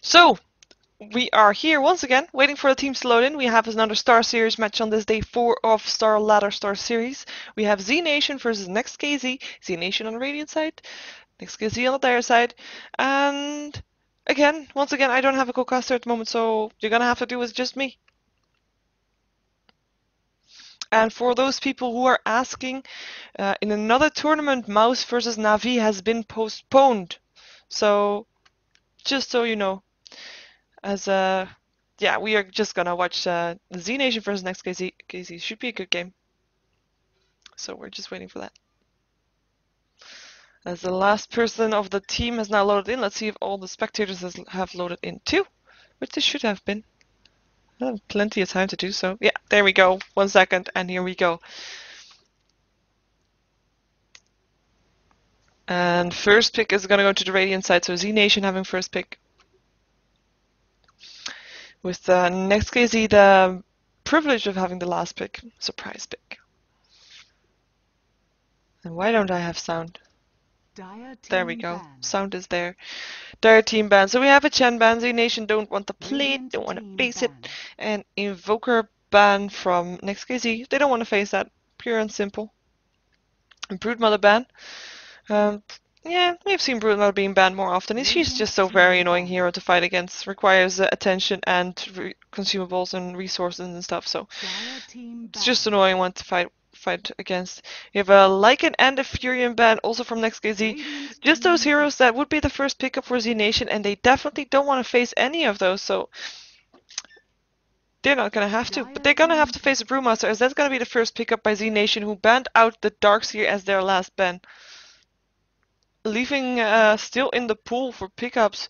So, we are here once again, waiting for the teams to load in. We have another Star Series match on this day 4 of Star Ladder Star Series. We have zNation versus NEXT.kz, zNation on the Radiant side, NEXT.kz on the Dire side, and again, once again, I don't have a co-caster at the moment, so you're gonna have to do with just me. And for those people who are asking, in another tournament, Mouse versus Navi has been postponed. So, just so you know, as yeah, we are just gonna watch zNation versus NEXT.kz. Should be a good game. So we're just waiting for that. As the last person of the team has now loaded in, let's see if all the spectators have loaded in too, which they should have been. I have plenty of time to do so. Yeah, there we go. 1 second, and here we go. And first pick is gonna go to the Radiant side, so zNation having first pick. With NEXT.kz the privilege of having the last pick, surprise pick. And why don't I have sound? There we go. Ban. Sound is there. Dire team ban. So we have a Chen ban. zNation don't want to play it, don't want to face it. And Invoker ban from NEXT.kz. They don't want to face that. Pure and simple. And Broodmother ban. Yeah, we've seen Broodmother being banned more often. She's just so very annoying hero to fight against. Requires attention and consumables and resources and stuff. So it's just an annoying one to fight against. You have a Lycan and a Furion ban also from NEXT.kz. Just those heroes that would be the first pickup for zNation, and they definitely don't want to face any of those, so they're not going to have to. But they're going to have to face a Brewmaster, as that's going to be the first pickup by zNation, who banned out the Darkseer as their last ban. Leaving still in the pool for pickups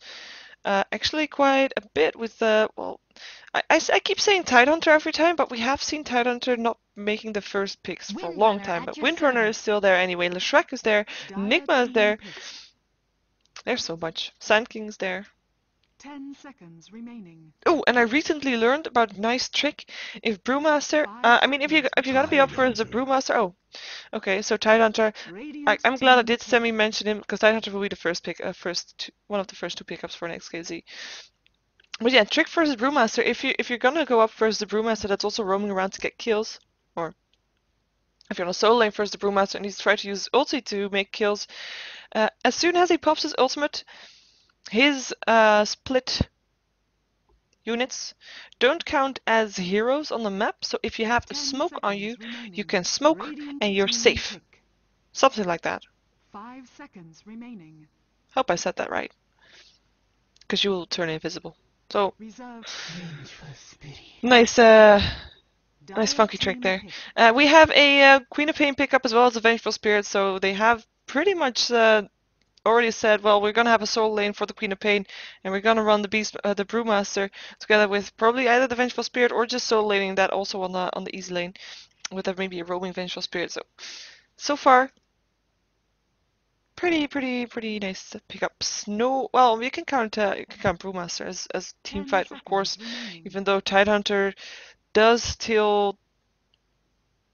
actually quite a bit with the, well, I keep saying Tidehunter every time, but we have seen Tidehunter not making the first picks for a long time. But Windrunner is still there anyway. Leshrac is there. Nigma is there. There's so much. Sand King is there. 10 seconds remaining. Oh, and I recently learned about a nice trick. If Brewmaster, I mean, if you're gonna be up for the Brewmaster, oh, okay. So Tidehunter, I'm glad I did semi-mention him because Tidehunter will be the first pick, one of the first 2 pickups for NEXT.kz. But yeah, trick versus Brewmaster. If you're gonna go up versus the Brewmaster that's also roaming around to get kills, or if you're on a solo lane versus the Brewmaster and he's trying to use ulti to make kills, as soon as he pops his ultimate, his split units don't count as heroes on the map. So if you have a smoke on you, you can smoke and you're safe. Something like that. 5 seconds remaining. Hope I said that right. Because you will turn invisible. So, nice funky trick there. We have a Queen of Pain pickup as well as a Vengeful Spirit, so they have pretty much already said, well, we're gonna have a solo lane for the Queen of Pain, and we're gonna run the the Brewmaster together with probably either the Vengeful Spirit or just solo laning that also on the easy lane, with maybe a roaming Vengeful Spirit. So far, pretty nice pickups. No, well, you can count Brewmaster as team fight, of course, even though Tidehunter does still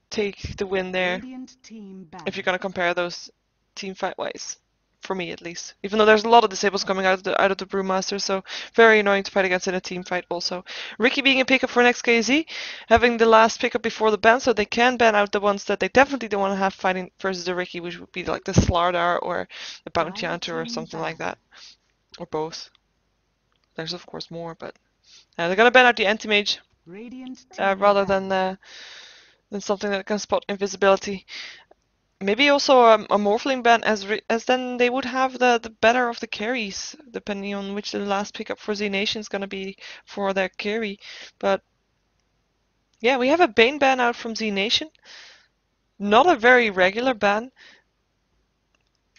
take the win there. If you're gonna compare those team fight wise, for me at least. Even though there's a lot of disables coming out of the Brewmaster, so very annoying to fight against in a team fight also. Ricky being a pickup for NEXT.kz, having the last pickup before the ban, so they can ban out the ones that they definitely don't want to have fighting versus the Ricky, which would be like the Slardar or the Bounty Hunter or something like that. Or both. There's of course more, but they're gonna ban out the Anti-Mage rather than something that can spot invisibility. Maybe also a Morphling ban, as then they would have the better of the carries, depending on which the last pickup for zNation is going to be for their carry. But yeah, we have a Bane ban out from zNation. Not a very regular ban.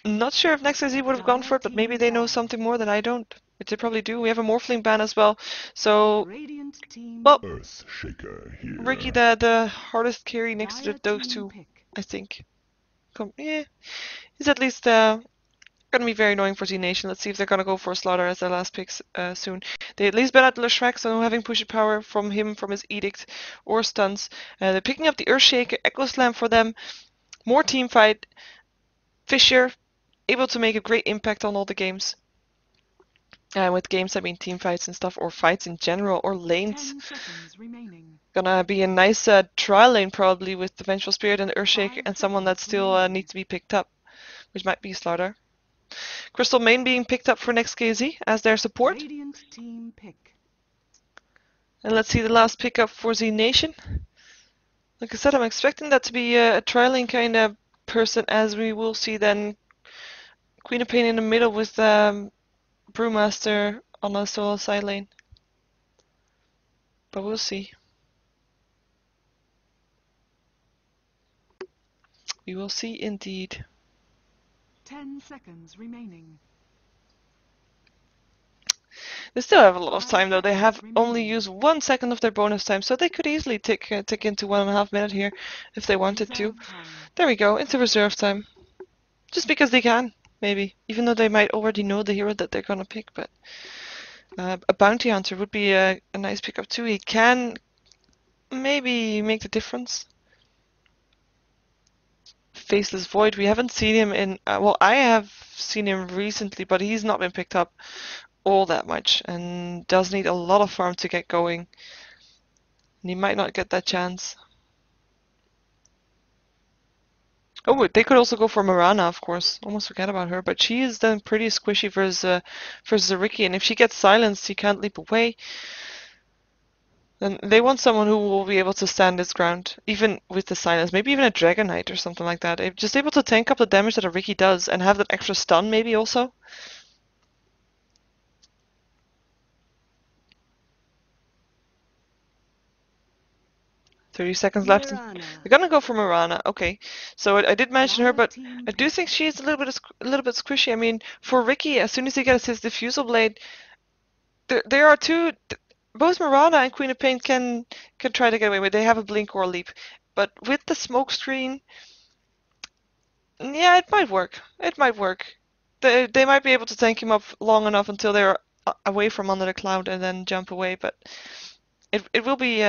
Not sure if NEXT.kz would have gone for it, but maybe they know something more that I don't. Which they probably do. We have a Morphling ban as well. So, well, Ricky the hardest carry next to those two, I think. Yeah, he's at least gonna be very annoying for zNation. Let's see if they're gonna go for a Slaughter as their last picks soon. They at least ban out Leshrac, so having push power from his Edict or stuns. They're picking up the Earthshaker, Echo Slam for them. More team fight. Fisher able to make a great impact on all the games. With games, I mean team fights and stuff, or fights in general, or lanes. 10 seconds remaining. Gonna be a nice trial lane probably with the Vengeful Spirit and the Earthshaker 5 and someone that seconds still remaining. needs to be picked up, which might be Slaughter. Crystal Main being picked up for NEXT.kz as their support. Radiant team pick. And let's see the last pickup for zNation. Like I said, I'm expecting that to be a trialing kind of person, as we will see then Queen of Pain in the middle with Brewmaster on a solo side lane. But we'll see. We will see indeed. 10 seconds remaining. They still have a lot of 5 time though. They have seconds only remaining. used 1 second of their bonus time, so they could easily tick into 1.5 minutes here if they wanted to. Reserve time. There we go, into reserve time. Just because they can, maybe. Even though they might already know the hero that they're gonna pick, but a bounty hunter would be a nice pickup too. He can maybe make the difference. Faceless Void, we haven't seen him in, well, I have seen him recently, but he's not been picked up all that much and does need a lot of farm to get going. And he might not get that chance. Oh, they could also go for Marana, of course. Almost forget about her, but she is then pretty squishy versus a Riki, and if she gets silenced, she can't leap away. Then they want someone who will be able to stand his ground, even with the silence. Maybe even a Dragon Knight or something like that. Just able to tank up the damage that a Riki does and have that extra stun, maybe also. "30 seconds left. They're gonna go for Marana. Okay, so I did mention her, but I do think she's a little bit squishy. I mean, for Riki, as soon as he gets his diffusal blade, there are two. Both Marana and Queen of Pain can try to get away with. They have a blink or a leap, but with the smoke screen, yeah, it might work. It might work. They might be able to tank him up long enough until they're away from under the cloud and then jump away, but it will be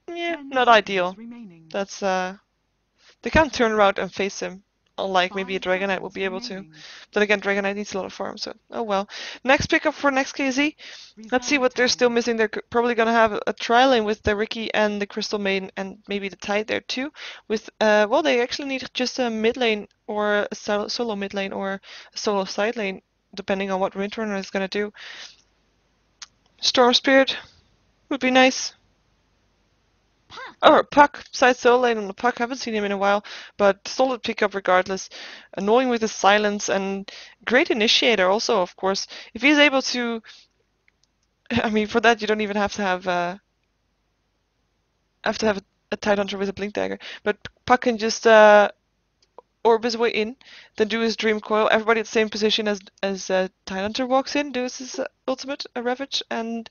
yeah, not ideal. Remaining. That's they can't turn around and face him, unlike maybe a 5 Dragon Knight will be able to. remaining. Then again, Dragon Knight needs a lot of farm, so oh well. Next pickup for NEXT.kz. Let's see Reserve what they're still time. missing. They're probably gonna have a trial lane with the Riki and the Crystal Maiden and maybe the Tide there too. With well, they actually need just a mid lane or a solo mid lane or a solo side lane, depending on what Windrunner is gonna do. Storm Spirit would be nice. Or Puck, side solo lane on the Puck, haven't seen him in a while, but solid pickup regardless. Annoying with his silence and great initiator also, of course. If he's able to, I mean, for that you don't even have to have a Tidehunter with a Blink Dagger, but Puck can just orb his way in, then do his Dream Coil, everybody at the same position as Tidehunter walks in, does his ultimate, a Ravage, and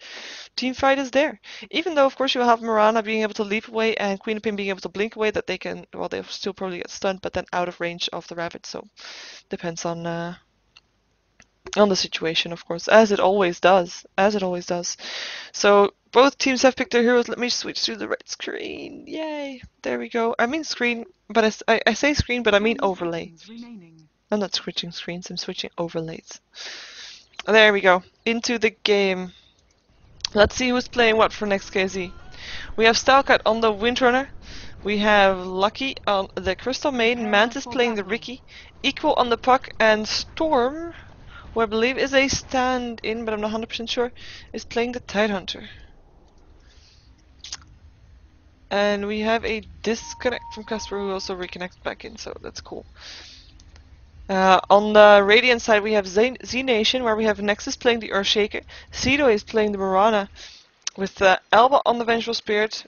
team fight is there. Even though, of course, you'll have Marana being able to leap away and Queen of Pain being able to blink away, that they can, well, they'll still probably get stunned, but then out of range of the Ravage, so depends on the situation, of course, as it always does. As it always does. So both teams have picked their heroes. Let me switch to the right screen. Yay! There we go. I mean screen, but I say screen, but I mean overlay. I'm not switching screens, I'm switching overlays. There we go. Into the game. Let's see who's playing what for NEXT.kz. We have Stalkat on the Windrunner. We have Lucky on the Crystal Maiden, Mantis playing the Riki, Equal on the Puck, and Storm, who I believe is a stand-in, but I'm not 100% sure, is playing the Tidehunter. And we have a disconnect from Casper who also reconnects back in, so that's cool. On the Radiant side, we have zNation, where we have Nexus playing the Earthshaker, Cedo is playing the Marana, with Elba on the Vengeful Spirit,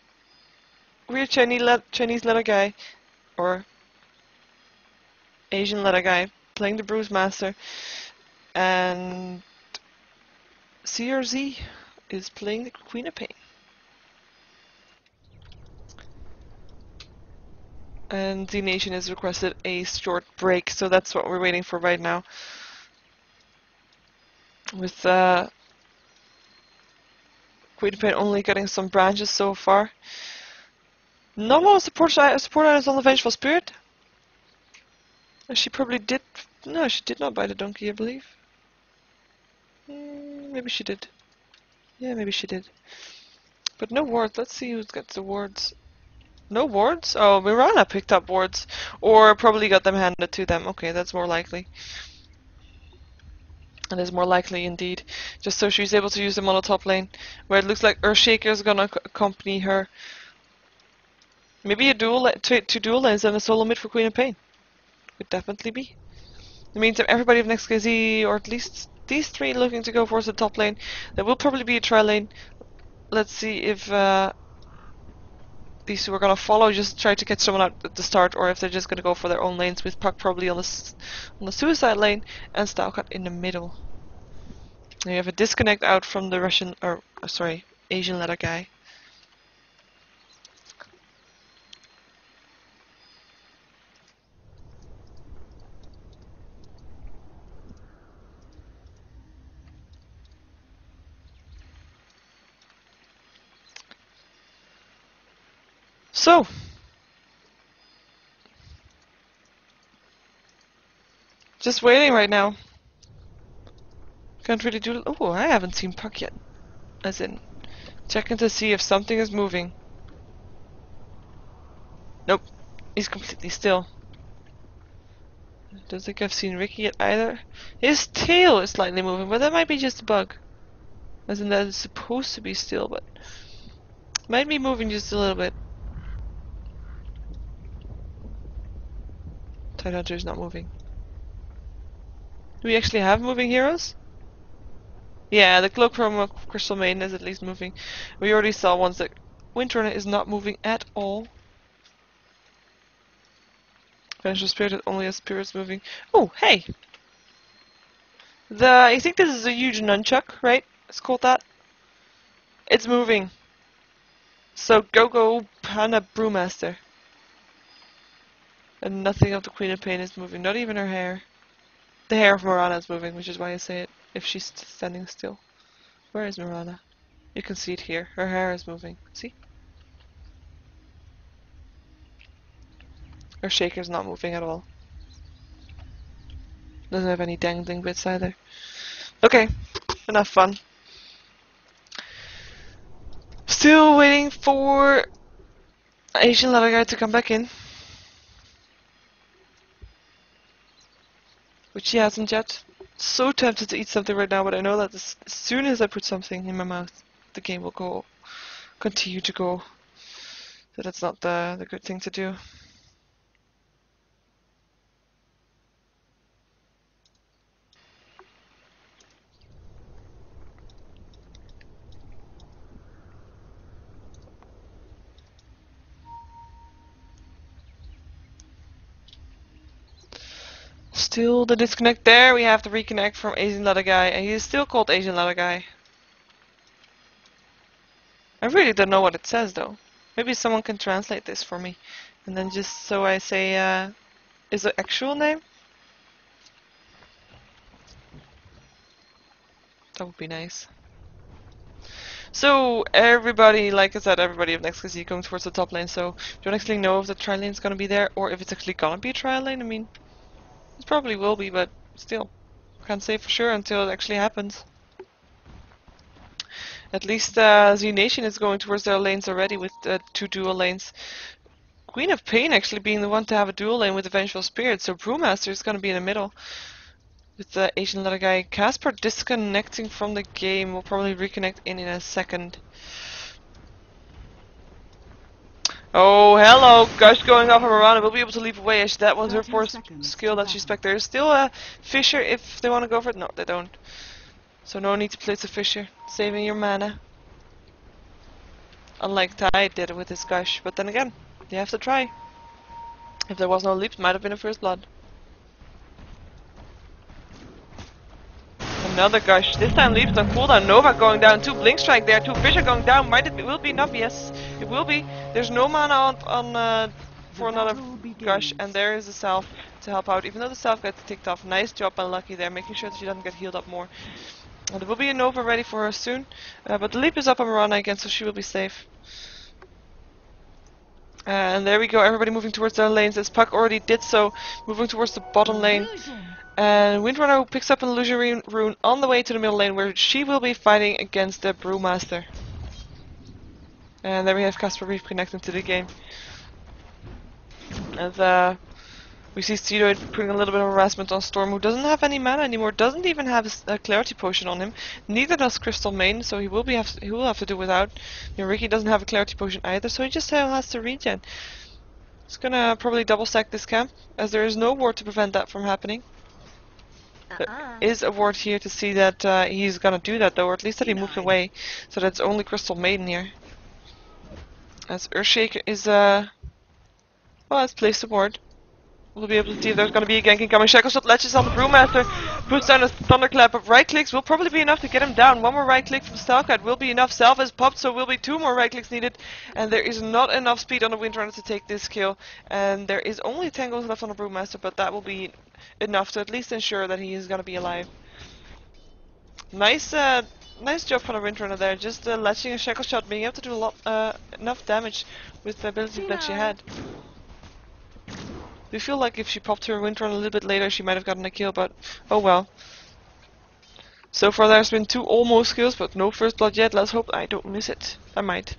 weird Chinese letter guy, or Asian letter guy, playing the Brewmaster, and CRZ is playing the Queen of Pain. And zNation has requested a short break, so that's what we're waiting for right now. With Queen of Pain only getting some branches so far. Not a lot of support items on the Vengeful Spirit. She probably did. No, she did not buy the donkey, I believe. maybe she did. Yeah, maybe she did. But no wards. Let's see who's got the wards. No wards? Oh, Mirana picked up wards. Or probably got them handed to them. Okay, that's more likely. And is more likely indeed. Just so she's able to use them on the top lane. Where it looks like Earthshaker is gonna accompany her. Maybe a dual two dual lanes and a solo mid for Queen of Pain. Could definitely be. It means that everybody of NEXT.kz, or at least these three, looking to go for the top lane. There will probably be a tri lane. Let's see if these two are gonna follow, just try to get someone out at the start, or if they're just gonna go for their own lanes, with Puck probably on the suicide lane and Stalkat in the middle. And you have a disconnect out from the Russian, or sorry, Asian letter guy. So, just waiting right now. Can't really do. Oh, I haven't seen Puck yet. As in, checking to see if something is moving. Nope, he's completely still. Don't think I've seen Ricky yet either. His tail is slightly moving, but that might be just a bug. As in that it's supposed to be still, but might be moving just a little bit. Tidehunter's not moving. Do we actually have moving heroes? Yeah, the cloak from Crystal Maiden is at least moving. We already saw once that Winter is not moving at all. Vengeful Spirit only has spirits moving. Oh, hey! I think this is a huge nunchuck, right? It's called that. It's moving. So go Hana Brewmaster. And nothing of the Queen of Pain is moving, not even her hair. The hair of Mirana is moving, which is why I say it, if she's standing still. Where is Mirana? You can see it here. Her hair is moving. See? Her shaker's not moving at all. Doesn't have any dangling bits either. Okay, enough fun. Still waiting for Asian leather guy to come back in. Which he hasn't yet. So tempted to eat something right now, but I know that as soon as I put something in my mouth, the game will continue to go. So that's not the good thing to do. Still the disconnect there. We have the reconnect from Asian leather guy, and he is still called Asian leather guy. I really don't know what it says though. Maybe someone can translate this for me, and then just so I say is the actual name. That would be nice. So everybody, like I said, everybody of NEXT.kz going towards the top lane. So we don't actually know if the tri lane is gonna be there or if it's actually gonna be a tri lane. I mean, it probably will be, but still, can't say for sure until it actually happens. At least zNation is going towards their lanes already with two dual lanes. Queen of Pain actually being the one to have a dual lane with the Vengeful Spirit, so Brewmaster is going to be in the middle. With the Asian leather guy. Casper disconnecting from the game. We'll probably reconnect in a second. Oh, hello! Gush going off of Mirana. We'll be able to leap away as that was her first skill that she spec. There's still a Fisher if they want to go for it. No, they don't. So no need to place a Fisher. Saving your mana. Unlike Ty did with his Gush. But then again, you have to try. If there was no leap, it might have been a first blood. Another Gush. This time leaps on cooldown. Nova going down. 2 Blink Strike there. 2 Fisher going down. Will be enough? Yes, it will be. There's no mana on for another Gush, and there is a Salve to help out. Even though the Salve gets ticked off. Nice job by Lucky there, making sure that she doesn't get healed up more. And there will be a Nova ready for her soon. But the leap is up on Mirana again, so she will be safe. And there we go, everybody moving towards their lanes, as Puck already did so, moving towards the bottom lane. And Windrunner who picks up an illusion rune on the way to the middle lane where she will be fighting against the Brewmaster. And there we have Casper Reef connecting to the game. As we see Steroid putting a little bit of harassment on Storm, who doesn't have any mana anymore, doesn't even have a Clarity Potion on him. Neither does Crystal Main, so he will have to do without. Ricky doesn't have a Clarity Potion either, so he just has to regen. He's gonna probably double stack this camp, as there is no ward to prevent that from happening. There is a ward here to see that he's gonna do that though, or at least that he moved away, so that's only Crystal Maiden here. As Earthshaker is well, has placed a ward. We'll be able to see if there's going to be a gank incoming. Shackle shot latches on the Brewmaster, puts down a thunderclap of right clicks. Will probably be enough to get him down. One more right click from Stalkat will be enough. Salve is popped, so will be 2 more right clicks needed. And there is not enough speed on the Windrunner to take this kill. And there is only 10 goals left on the Brewmaster, but that will be enough to at least ensure that he is going to be alive. Nice job from the Windrunner there, just latching a shackle shot, being able to do a lot, enough damage with the ability that she had. We feel like if she popped her Windrunner a little bit later, she might have gotten a kill, but oh well. So far there's been 2 almost kills, but no first blood yet. Let's hope I don't miss it. I might.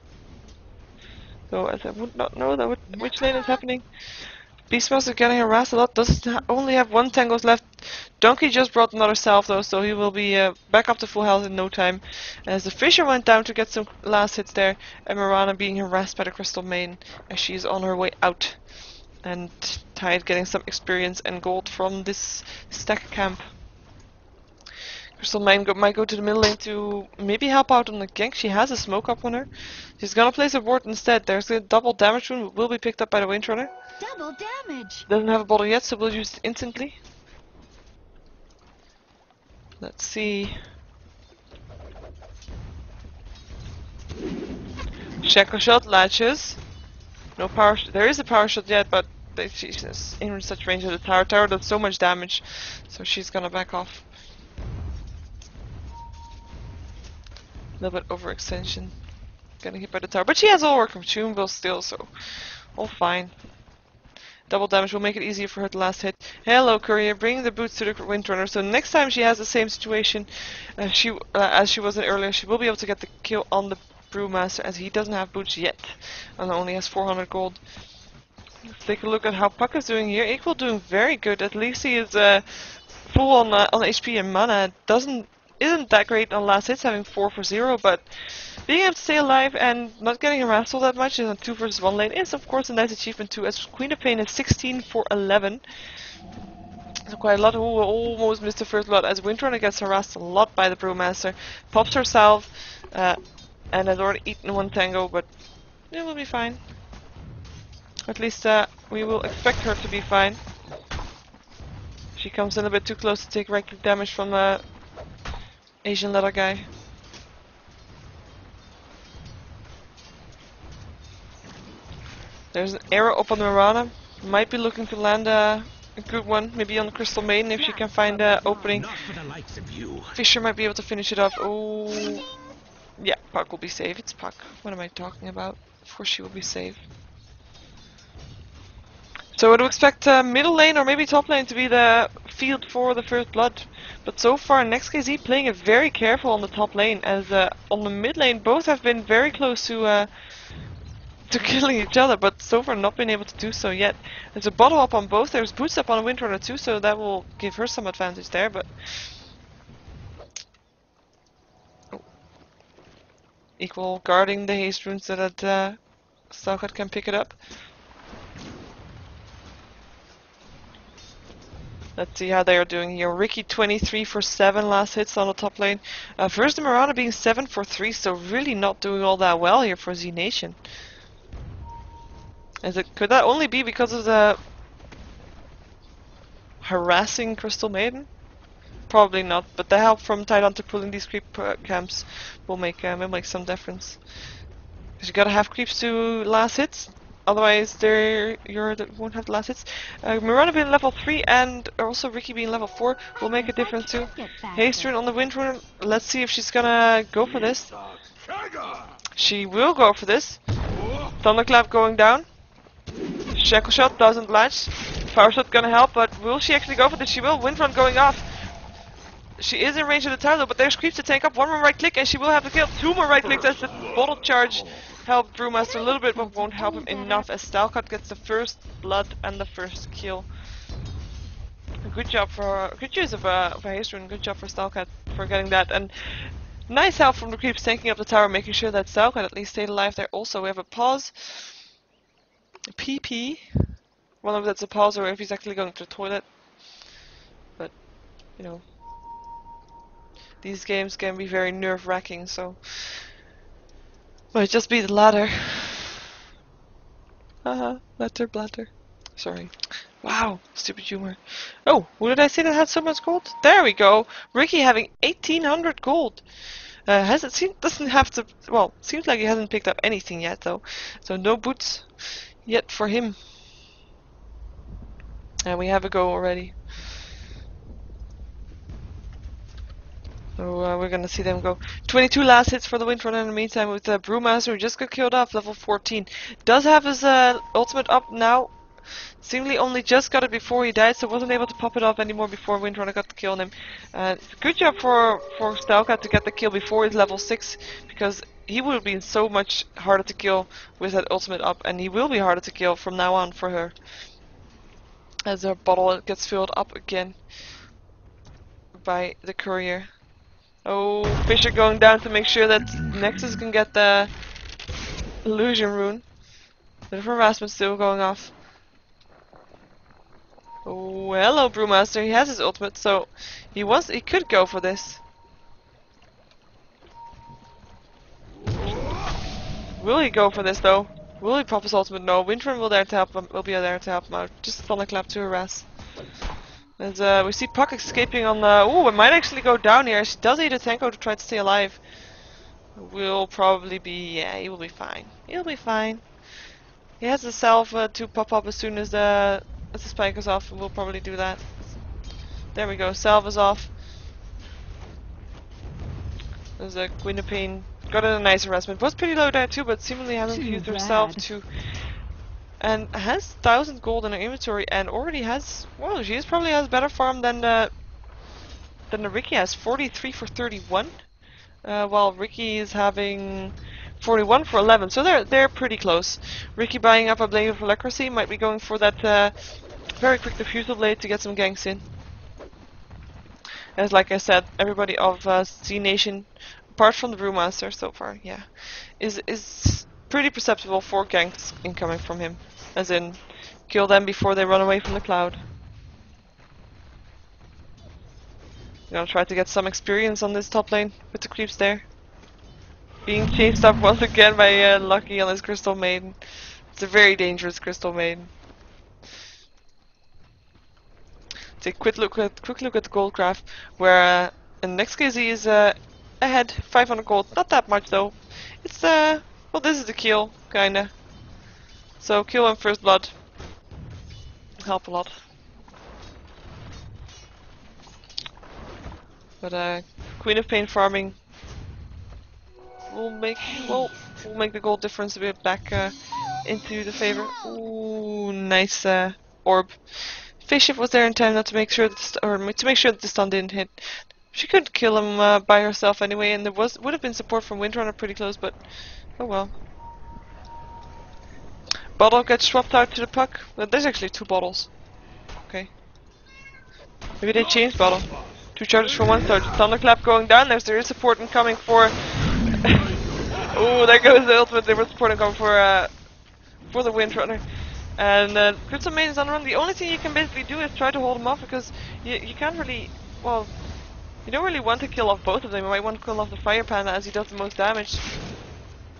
Though, as I would not know that which lane is happening. Beastmaster getting harassed a lot. Does only have 1 tangos left. Donkey just brought another salve though, so he will be back up to full health in no time. As the Fisher went down to get some last hits there, and Mirana being harassed by the Crystal Maiden as she is on her way out. And Tide getting some experience and gold from this stack camp. Crystal Maiden might go to the middle lane to maybe help out on the gank. She has a smoke up on her. She's gonna place a ward instead. There's a double damage rune, will be picked up by the Windrunner. Double damage. Doesn't have a bottle yet, so we'll use it instantly. Let's see. Shackle shot latches. No power. There is a power shot yet, but she's in such range of the tower. Tower does so much damage, so she's gonna back off. A little bit overextension. Getting hit by the tower, but she has all her consumables still, so all fine. Double damage will make it easier for her to last hit. Hello, Courier, bring the boots to the Windrunner. So next time she has the same situation as she was in earlier, she will be able to get the kill on the Brewmaster, as he doesn't have boots yet and only has 400 gold. Let's take a look at how Puck is doing here. Equal doing very good. At least he is full on HP and mana. Isn't that great on last hits, having 4 for 0, but being able to stay alive and not getting harassed all that much in a 2 versus 1 lane is of course a nice achievement too, as Queen of Pain is 16 for 11. So quite a lot who will almost miss the first blood, as Windrunner gets harassed a lot by the Brewmaster. Pops herself and has already eaten 1 tango, but it will be fine. At least we will expect her to be fine. She comes in a bit too close to take right click damage from the Asian leather guy. There's an arrow up on the Mirana. Might be looking to land a good one, maybe on the Crystal Maiden if she can find an opening. Fisher might be able to finish it off. Oh, yeah, Puck will be safe. It's Puck. What am I talking about? Of course she will be safe. So I would expect middle lane or maybe top lane to be the field for the first blood. But so far NEXT.kz playing it very careful on the top lane, as on the mid lane both have been very close to killing each other, but so far not been able to do so yet. There's a bottle up on both, there's boots up on a Windrunner too, so that will give her some advantage there, but Equal guarding the haste runes so that Stalkat can pick it up. Let's see how they are doing here. Ricky 23 for 7 last hits on the top lane. First the Mirana being 7 for 3, so really not doing all that well here for zNation. Could that only be because of the harassing Crystal Maiden? Probably not, but the help from Tidehunter pulling these creep camps will make some difference. Because you gotta have creeps to last hits, otherwise you won't have the last hits. Mirana being level 3 and also Ricky being level 4 will make a difference too. Haste rune on the Windrunner. Let's see if she's gonna go for this. She will go for this. Thunderclap going down. Shackle shot doesn't latch. Power shot gonna help, but will she actually go for this? She will. Windrun going off. She is in range of the tower though, but there's creeps to tank up. One more right click and she will have to kill. Two more right clicks as the bottle charge helped Brewmaster a little bit, but won't help him enough as Stalcott gets the first blood and the first kill. Good job for good use of haste rune. Good job for Stalcott for getting that, and nice help from the creeps tanking up the tower, making sure that Stalcott at least stayed alive there. Also, we have a pause. A PP. One of that's a pause, or if he's actually going to the toilet. But you know, these games can be very nerve-wracking, so might just be the latter. Haha, latter bladder. Sorry. Wow, stupid humor. Oh, who did I say that had so much gold? There we go. Ricky having 1800 gold. Doesn't have to. Well, seems like he hasn't picked up anything yet though. So no boots yet for him. And we have a go already. So we're gonna see them go. 22 last hits for the Windrunner in the meantime with Brewmaster, who just got killed off, level 14. Does have his ultimate up now. Seemingly only just got it before he died, so wasn't able to pop it off anymore before Windrunner got the kill on him. Good job for Stalcott to get the kill before his level 6, because he would have been so much harder to kill with that ultimate up, and he will be harder to kill from now on for her. As her bottle gets filled up again by the courier. Oh, Fisher going down to make sure that Nexus can get the illusion rune. Bit of harassment still going off. Oh, hello Brewmaster. He has his ultimate, so he could go for this. Will he go for this though? Will he pop his ultimate? No. Windrun will be there to help him out. Just thunderclap to harass. As we see Puck escaping on the. Ooh, it might actually go down here. She does need a Tanko to try to stay alive. Will probably be. Yeah, he will be fine. He'll be fine. He has a salve to pop up as soon as the spike is off, and we'll probably do that. There we go. Salve is off. There's a Gwynapine. Got a nice harassment. Was pretty low there too, but seemingly hasn't used herself to. And has 1000 gold in her inventory, and already has. Well, she probably has better farm than the Ricky has. 43 for 31, while Ricky is having 41 for 11. So they're pretty close. Ricky buying up a Blade of Leprosy, might be going for that very quick diffusal blade to get some ganks in. As like I said, everybody of zNation, apart from the Brewmaster so far, yeah, is pretty perceptible for ganks incoming from him. As in, kill them before they run away from the cloud. Gonna try to get some experience on this top lane with the creeps there. Being chased up once again by Lucky on his Crystal Maiden. It's a very dangerous Crystal Maiden. Take a quick look at the gold graph, where in NEXT.kz is ahead, 500 gold. Not that much though. It's well, this is the kill, kinda. So kill and first blood help a lot. But Queen of Pain farming will make the gold difference a bit back into the favor. Ooh, nice orb. Spaceship was there in time not to make sure that the stun didn't hit. She couldn't kill him by herself anyway, and there would have been support from Windrunner pretty close, but oh well. Bottle gets swapped out to the Puck. Well, there's actually 2 bottles. Okay. Maybe they changed bottle. 2 charges for 1 star. Thunderclap going down. There is support incoming for. Oh, there goes the ultimate. They were supporting coming for the Windrunner. And Crystal Maiden is on the run. The only thing you can basically do is try to hold him off, because you can't really. Well, you don't really want to kill off both of them. You might want to kill off the Fire Panda as he does the most damage.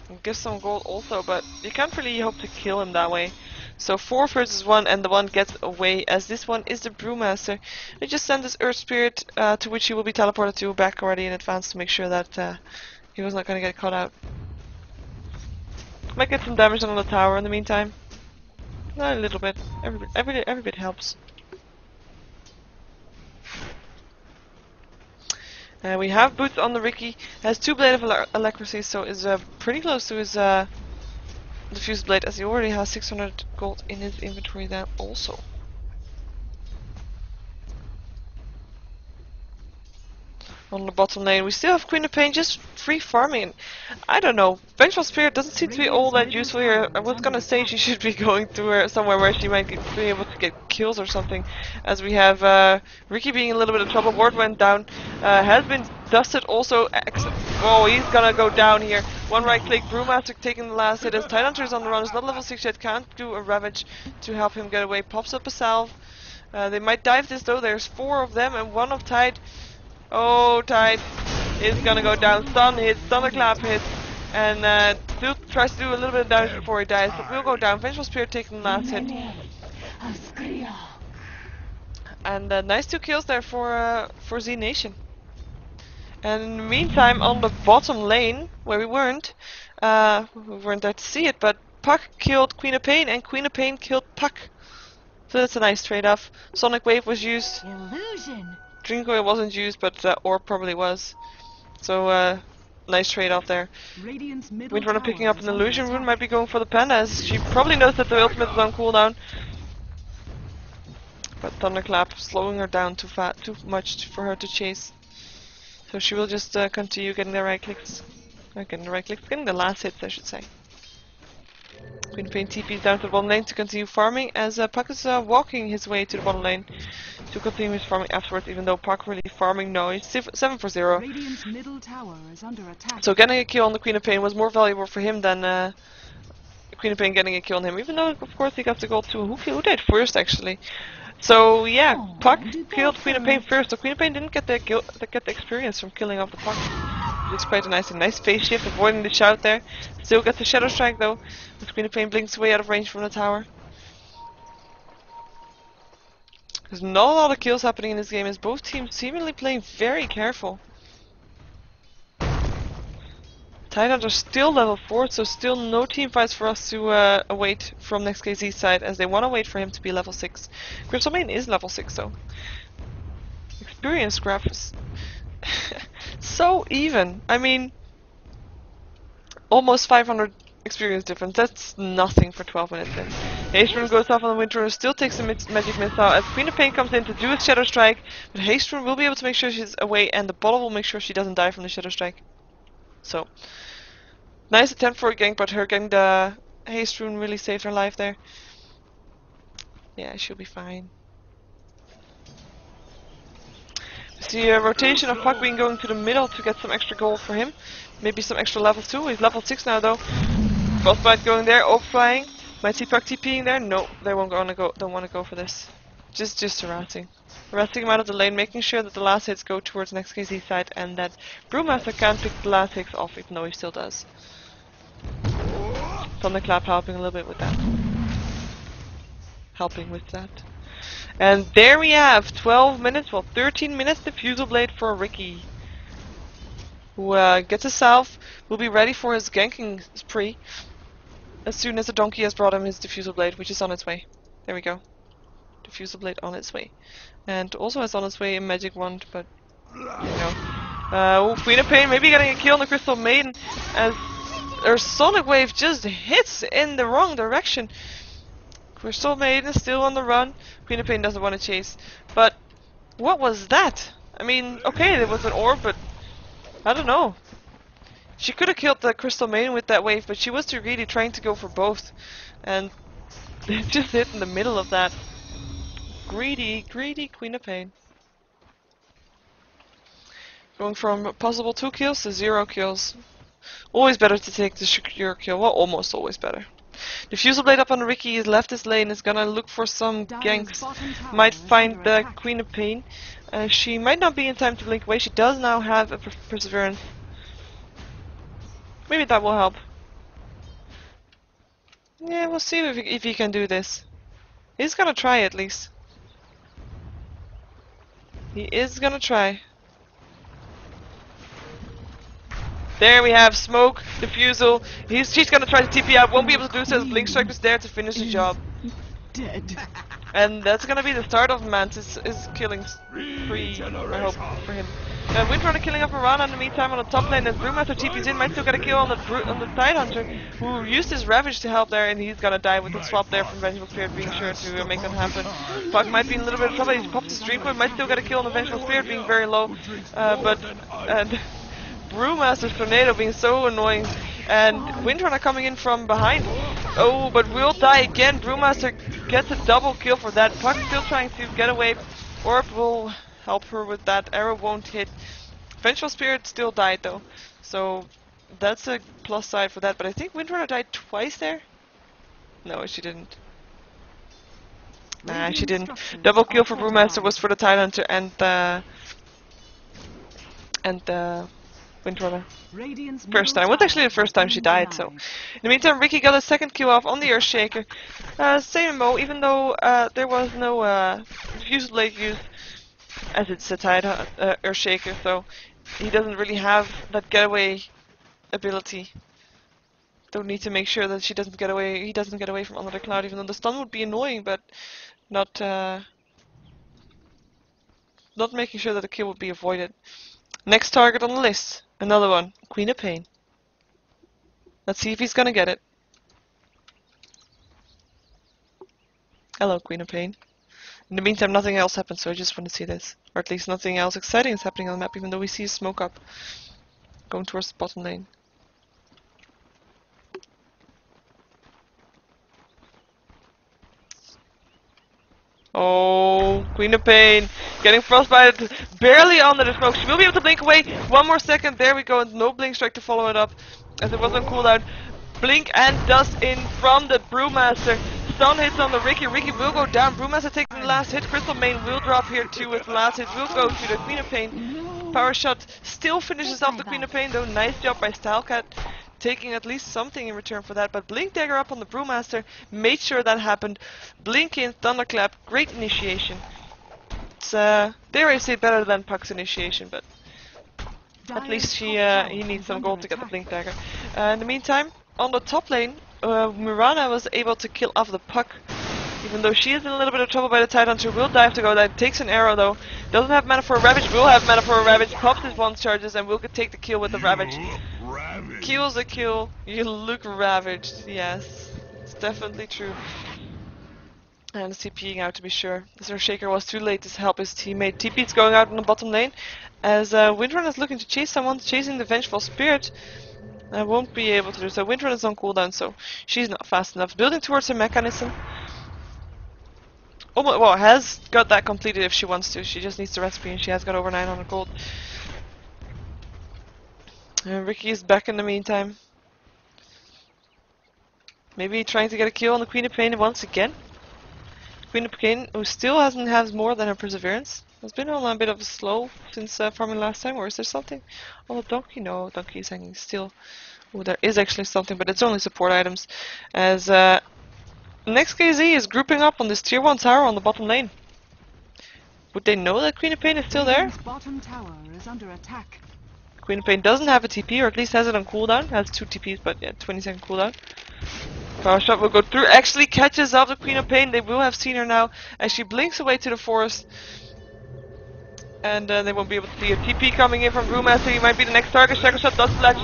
And give some gold also, but you can't really hope to kill him that way. So 4 versus 1, and the one gets away, as this one is the Brewmaster. I just sent this Earth Spirit, to which he will be teleported to back already in advance to make sure that he was not going to get caught out. Might get some damage on the tower in the meantime. A little bit. Every bit helps. We have boots on the Ricky. Has 2 Blade of Leprosy, so is pretty close to his diffused blade, as he already has 600 gold in his inventory there also. on the bottom lane. We still have Queen of Pain just free farming. I don't know. Vengeful Spirit doesn't seem to be all that useful here. I was gonna say she should be going to somewhere where she might be able to get kills or something. As we have Ricky being in a little bit of trouble. Ward went down. Has been dusted also. Oh, he's gonna go down here. One right click. Brewmaster taking the last hit. As Tidehunter is on the run. It's not level 6 yet. Can't do a Ravage to help him get away. Pops up a salve. They might dive this though. There's 4 of them and 1 of Tide. Oh, Tide is gonna go down. Stun hits, Thunderclap hits, and still tries to do a little bit of damage before he dies, but will go down. Vengeful Spirit taking the last hit. And nice 2 kills there for zNation. And in the meantime, on the bottom lane, where we weren't there to see it, but Puck killed Queen of Pain, and Queen of Pain killed Puck. So that's a nice trade-off. Sonic Wave was used. Illusion. Drink Oil wasn't used, but Orb probably was. So, nice trade-off there. Windrunner picking up an Illusion Rune, might be going for the Panda, as she probably knows that the ultimate is on cooldown. But Thunderclap slowing her down too much for her to chase. So she will just continue getting the right clicks. Getting the last hits, I should say. Queen of Pain TP's down to the bottom lane to continue farming, as Puck is walking his way to the bottom lane to continue his farming afterwards, even though Puck really farming. No, he's 7 for 0. Middle tower is under attack. So getting a kill on the Queen of Pain was more valuable for him than Queen of Pain getting a kill on him, even though of course he got the gold too. Who died first actually? So yeah, Puck killed Queen of Pain first. So Queen of Pain didn't get the experience from killing off the Puck. It's quite a nice phase shift, avoiding the shout there. Still gets the Shadow Strike though. The Queen of Pain blinks way out of range from the tower. There's not a lot of kills happening in this game, as both teams seemingly playing very careful. Tidehunter still level 4, so still no team fights for us to await from NEXT.kz side, as they want to wait for him to be level 6. Crystal Main is level 6 though. Experience graph is so even. I mean, almost 500 experience difference. That's nothing for 12 minutes in. Haste Rune goes off on the Windrunner, still takes the magic missile as Queen of Pain comes in to do a Shadow Strike, but Haste Rune will be able to make sure she's away, and the bottle will make sure she doesn't die from the Shadow Strike. So, nice attempt for a gank, but her getting the Haste Rune really saved her life there. Yeah, she'll be fine. We see a rotation of Puck being going to the middle to get some extra gold for him. Maybe some extra level 2. He's level 6 now though. Frostbite going there, flying. Might see Puck TPing there. No, they don't want to go for this. Just harassing. Harassing him out of the lane, making sure that the last hits go towards NEXT.kz side and that Brewmaster can't pick the last hits off, even though he still does. Thunderclap helping a little bit with that. And there we have 12 minutes, well 13 minutes Diffusal Blade for Ricky. Who gets a salve, will be ready for his ganking spree as soon as the donkey has brought him his Diffusal Blade, which is on its way. There we go. Diffusal Blade on its way. And also has on its way a magic wand, but you know. Queen of Pain maybe getting a kill on the Crystal Maiden as her Sonic Wave just hits in the wrong direction. Crystal Maiden is still on the run. Queen of Pain doesn't want to chase. But what was that? I mean, okay, there was an orb, but I don't know. She could have killed the Crystal Maiden with that wave, but she was too greedy, trying to go for both. And it just hit in the middle of that. Greedy Queen of Pain. Going from possible 2 kills to 0 kills. Always better to take the secure kill. Well, almost always better. Diffusal Blade up on Ricky, he's left his lane, is gonna look for some ganks. Might find the Queen of Pain. She might not be in time to blink away. She does now have a Perseverance. Maybe that will help. Yeah, we'll see if he can do this. He's gonna try at least. He is gonna try. There we have smoke, diffusal. She's gonna try to TP out, won't be able to do so as Blink Strike is there to finish the job. Dead. And that's gonna be the start of Mantis is killing spree, I hope, for him. Windrunner killing off Mirana in the meantime on the top lane as Brewmaster TP's in, might still get a kill on the Tidehunter, who used his Ravage to help there, and he's gonna die with the swap there from Vengeful Spirit being sure to make that happen. Puck might be in a little bit of trouble, he's popped his Dream Coil, might still get a kill on the Vengeful Spirit being very low, but Brewmaster's Tornado being so annoying, and Windrunner coming in from behind. Oh, but will die again. Brewmaster gets a double kill for that. Puck still trying to get away. Orb will help her with that. Arrow won't hit. Vengeful Spirit still died though, so that's a plus side for that. But I think Windrunner died twice there. No, she didn't. Nah, she didn't. Double kill for Brewmaster was for the Tidehunter and Windrunner. First time. It was actually the first time she died, so. In the meantime, Ricky got a second kill off on the Earthshaker. Same MO, even though there was no Fuse Blade used, as it's a Earthshaker, so he doesn't really have that getaway ability. Don't need to make sure that he doesn't get away from under the cloud, even though the stun would be annoying, but not making sure that the kill would be avoided. Next target on the list. Another one. Queen of Pain. Let's see if he's gonna get it. Hello, Queen of Pain. In the meantime, nothing else happens, so I just want to see this. Or at least nothing else exciting is happening on the map, even though we see a smoke up. Going towards the bottom lane. Oh, Queen of Pain, getting frostbited, barely under the smoke. She will be able to blink away. One more second, there we go, and no blink strike to follow it up, as it was on cooldown. Blink and dust in from the Brewmaster. Stun hits on the Ricky. Ricky will go down. Brewmaster taking the last hit. Crystal Main will drop here too with the last hit. Will go to the Queen of Pain. Power shot still finishes off the Queen of Pain though. Nice job by Stylecat, taking at least something in return for that. But Blink Dagger up on the Brewmaster made sure that happened. Blink in, Thunderclap, great initiation. It's dare I say better than Puck's initiation, but at least he needs some gold to get the Blink Dagger. In the meantime, on the top lane, Mirana was able to kill off the Puck, even though she is in a little bit of trouble by the Tidehunter. Will dive to go down, takes an arrow though. Doesn't have mana for a Ravage, will have mana for a Ravage, pops his one charges and will take the kill with the Ravage. Kills a kill, you look ravaged, yes. It's definitely true. And TPing out to be sure. This Shaker was too late to help his teammate. TP's going out on the bottom lane, as Windrunner is looking to chase someone, chasing the Vengeful Spirit. I won't be able to do so. Windrunner is on cooldown, so she's not fast enough. Building towards her mechanism. Almost, well, has got that completed if she wants to. She just needs the recipe, and she has got over 900 gold. Ricky is back in the meantime. Maybe trying to get a kill on the Queen of Pain once again. Queen of Pain, who still has more than her Perseverance. Has been on a bit of a slow since farming last time, or is there something? Oh, Donkey? No, Donkey is hanging still. Oh, there is actually something, but it's only support items. As NEXT.kz is grouping up on this tier 1 tower on the bottom lane. Would they know that Queen of Pain is still there? Bottom tower is under attack. Queen of Pain doesn't have a TP, or at least has it on cooldown. Has 2 TPs, but yeah, 20-second cooldown. Power shot will go through. Actually catches up the Queen of Pain. They will have seen her now as she blinks away to the forest. And they won't be able to see a TP coming in from Brewmaster. He might be the next target. Shaker shot, Dust Flash.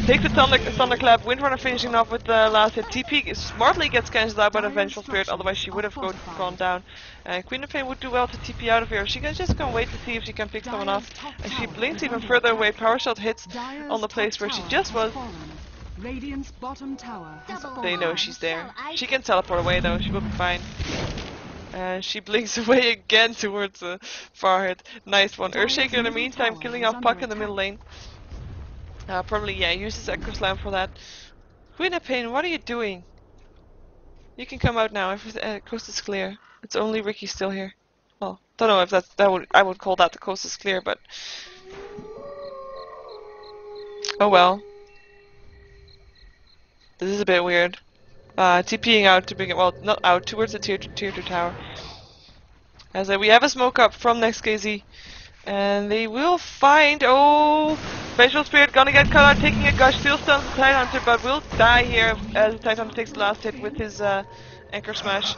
Takes the Thunderclap. Windrunner finishing off with the last hit. TP smartly gets cancelled out by the Vengeful Spirit, otherwise she would have gone down. Queen of Pain would do well to TP out of here. She can just go wait to see if she can pick someone off. And she blinks even further away. Power shot hits on the place where she just was. Radiant's bottom tower has They know she's there. She can teleport away though. She will be fine. She blinks away again towards the far hit. Nice one. Earthshaker in the meantime killing off Puck in the middle lane. Probably, yeah, uses Echo Slam for that. Queen of Pain, what are you doing? You can come out now. Coast is clear. It's only Ricky still here. Well, don't know if I would call that the coast is clear, but oh well. This is a bit weird. TPing out to bring it, well, not out, towards the tier 2 tower. As we have a smoke up from NEXT.kz. And they will find, oh, Vengeful Spirit gonna get cut out, taking a gush, still stuns the Tidehunter, but will die here as the Tidehunter takes the last hit with his Anchor Smash.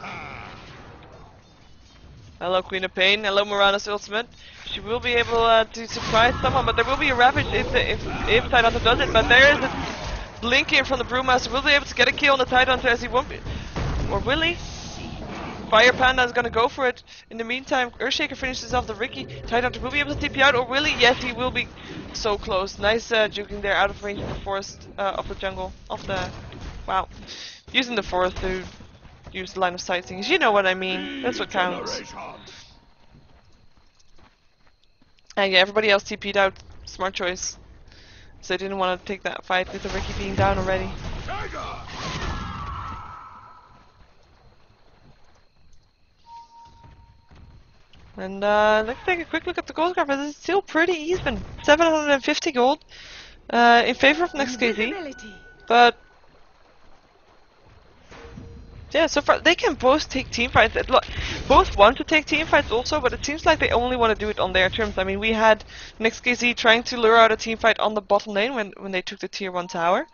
Hello, Queen of Pain. Hello, Morana's ultimate. She will be able to surprise someone, but there will be a Ravage if Tidehunter does it. But there is a blink in from the Brewmaster. Will be able to get a kill on the Tidehunter as he won't be, or will he? Fire Panda is gonna go for it. In the meantime, Earthshaker finishes off the Ricky. Tidehunter will be able to TP out, or will he? Yes, he will be. So close. Nice juking there, out of range of the forest, of the jungle, of the. Wow, using the forest to use the line of sight things. You know what I mean. That's what counts. And yeah, everybody else TP'd out. Smart choice. So they didn't want to take that fight with the Ricky being down already. And let's take a quick look at the gold graph. It's still pretty even. 750 gold in favor of NEXT.kz. But yeah, so far they can both take team fights. Both want to take team fights also, but it seems like they only want to do it on their terms. I mean, we had NEXT.kz trying to lure out a team fight on the bottom lane when they took the tier 1 tower.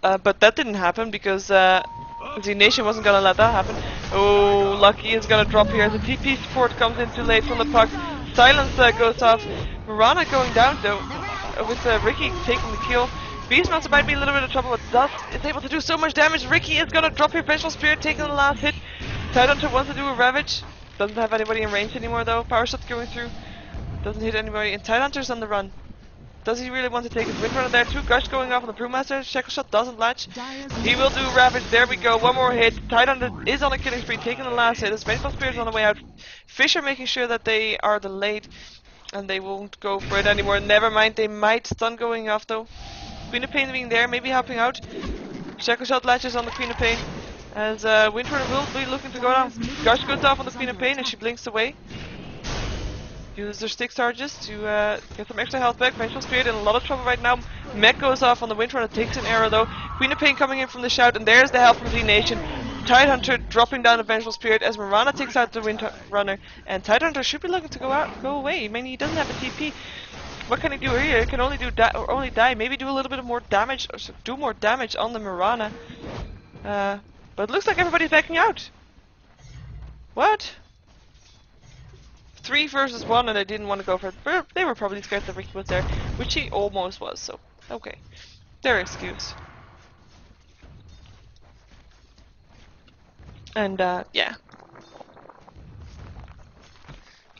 But that didn't happen because zNation wasn't gonna let that happen. Oh, Lucky is gonna drop here. The TP support comes in too late from the puck. Silence goes off. Morana going down though, with Ricky taking the kill. Beastmaster might be in a little bit of trouble, but Dust is able to do so much damage. Ricky is gonna drop here. Vengeful Spirit taking the last hit. Tidehunter wants to do a Ravage. Doesn't have anybody in range anymore though. Power shot going through. Doesn't hit anybody. And Tidehunter's on the run. Does he really want to take his Windrunner there? 2 gush going off on the Brewmaster. Shackle shot doesn't latch. He will do Ravage. There we go. One more hit. Tidehunter is on a killing spree, taking the last hit. His Vengeful Spirit on the way out. Fisher making sure that they are delayed and they won't go for it anymore. Never mind. They might stun going off though. Queen of Pain being there, maybe helping out. Shackle shot latches on the Queen of Pain as Windrunner will be looking to go down. Gush goes off on the Queen of Pain and she blinks away. Uses their stick charges to get some extra health back. Vengeful Spirit in a lot of trouble right now. Mech goes off on the Windrunner, takes an arrow though. Queen of Pain coming in from the shout, and there's the help from zNation. Tidehunter dropping down the Vengeful Spirit as Morana takes out the Windrunner, and Tidehunter should be looking to go away. I mean, he doesn't have a TP. What can he do here? He can only do only die. Maybe do a little bit of more damage, or do more damage on the Morana. But it looks like everybody's backing out. What? 3 versus 1 and they didn't want to go for it. They were probably scared that Ricky was there, which he almost was, so okay. Their excuse. And yeah.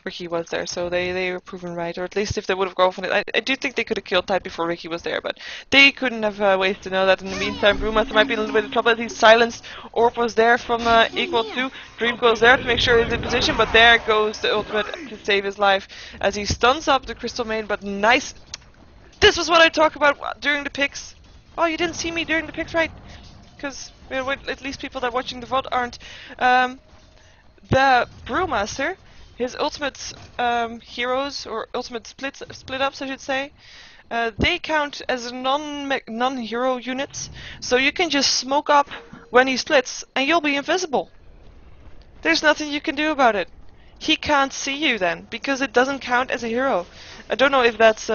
Ricky was there, so they were proven right, or at least if they would have gone for it. I do think they could have killed Tide before Ricky was there, but they couldn't have ways to know that. In the meantime, Brewmaster might be in a little bit of trouble as he's silenced. Orb was there from equal 2. Dream goes there to make sure he's in position, but there goes the ultimate to save his life as he stuns up the Crystal Main, but nice. This was what I talked about during the picks. Oh, you didn't see me during the picks, right? Because at least people that are watching the VOD aren't. The Brewmaster, his ultimate heroes, or ultimate split-ups I should say, they count as non-hero units, so you can just smoke up when he splits and you'll be invisible. There's nothing you can do about it. He can't see you then, because it doesn't count as a hero. I don't know if that's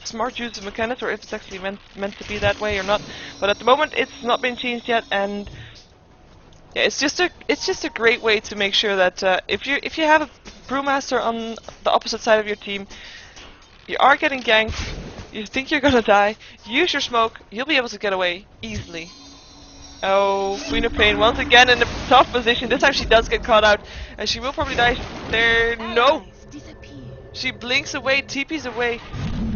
smart use of mechanics or if it's actually meant to be that way or not, but at the moment it's not been changed yet, and yeah, it's just a great way to make sure that if you have a Brewmaster on the opposite side of your team, you are getting ganked, you think you're gonna die, use your smoke, you'll be able to get away easily. Oh, Queen of Pain once again in a tough position. This time she does get caught out, and she will probably die there. No! She blinks away, TP's away,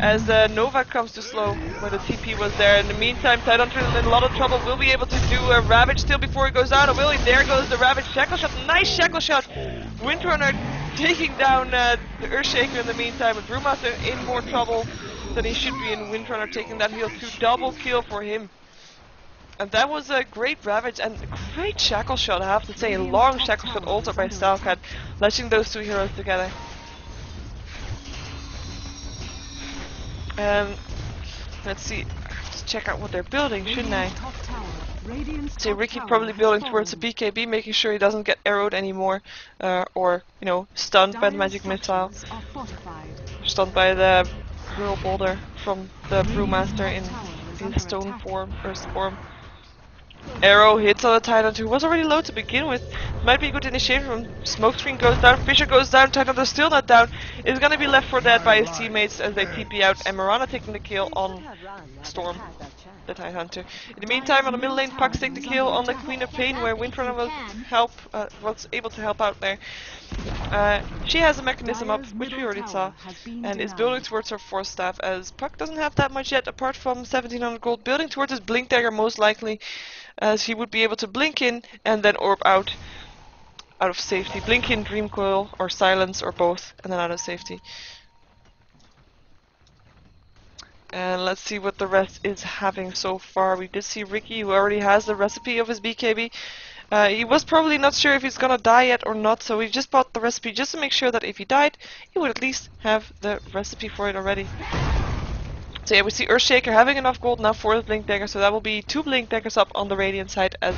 as Nova comes to slow, where the TP was there. In the meantime, Tidehunter is in a lot of trouble. Will be able to do a Ravage still before he goes out. Or will he? There goes the Ravage. Shackle shot. Nice shackle shot. Windrunner taking down the Earthshaker in the meantime. But Brewmaster in more trouble than he should be. And Windrunner taking that heal to double kill for him. And that was a great Ravage and a great shackle shot, I have to say. A long shackle shot also by Stylecat, latching those 2 heroes together. Let's see. Let's check out what they're building, shouldn't I? See, Ricky probably building towards the BKB, making sure he doesn't get arrowed anymore, or you know, stunned by the magic missile, stunned by the Whirl Boulder from the Brewmaster in stone form, earth form. Arrow hits on the Tidehunter, who was already low to begin with. Might be a good initiation from Smokescreen goes down, Fisher goes down, Tidehunter still not down. Is gonna be left for dead by his teammates as they TP out, and Mirana taking the kill on Storm, the Tidehunter. In the meantime, on the middle lane, Puck's take the kill on the Queen of Pain, where Windrunner was able to help out there. She has a mechanism up, which we already saw, and is building towards her Force Staff, as Puck doesn't have that much yet, apart from 1700 gold, building towards his Blink Dagger most likely, as he would be able to blink in and then orb out of safety. Blink in, Dream Coil, or Silence, or both, and then out of safety. And let's see what the rest is having so far. We did see Ricky, who already has the recipe of his BKB. He was probably not sure if he's gonna die yet or not, so he just bought the recipe just to make sure that if he died, he would at least have the recipe for it already. So yeah, we see Earthshaker having enough gold now for his Blink Dagger, so that will be 2 Blink Daggers up on the Radiant side, as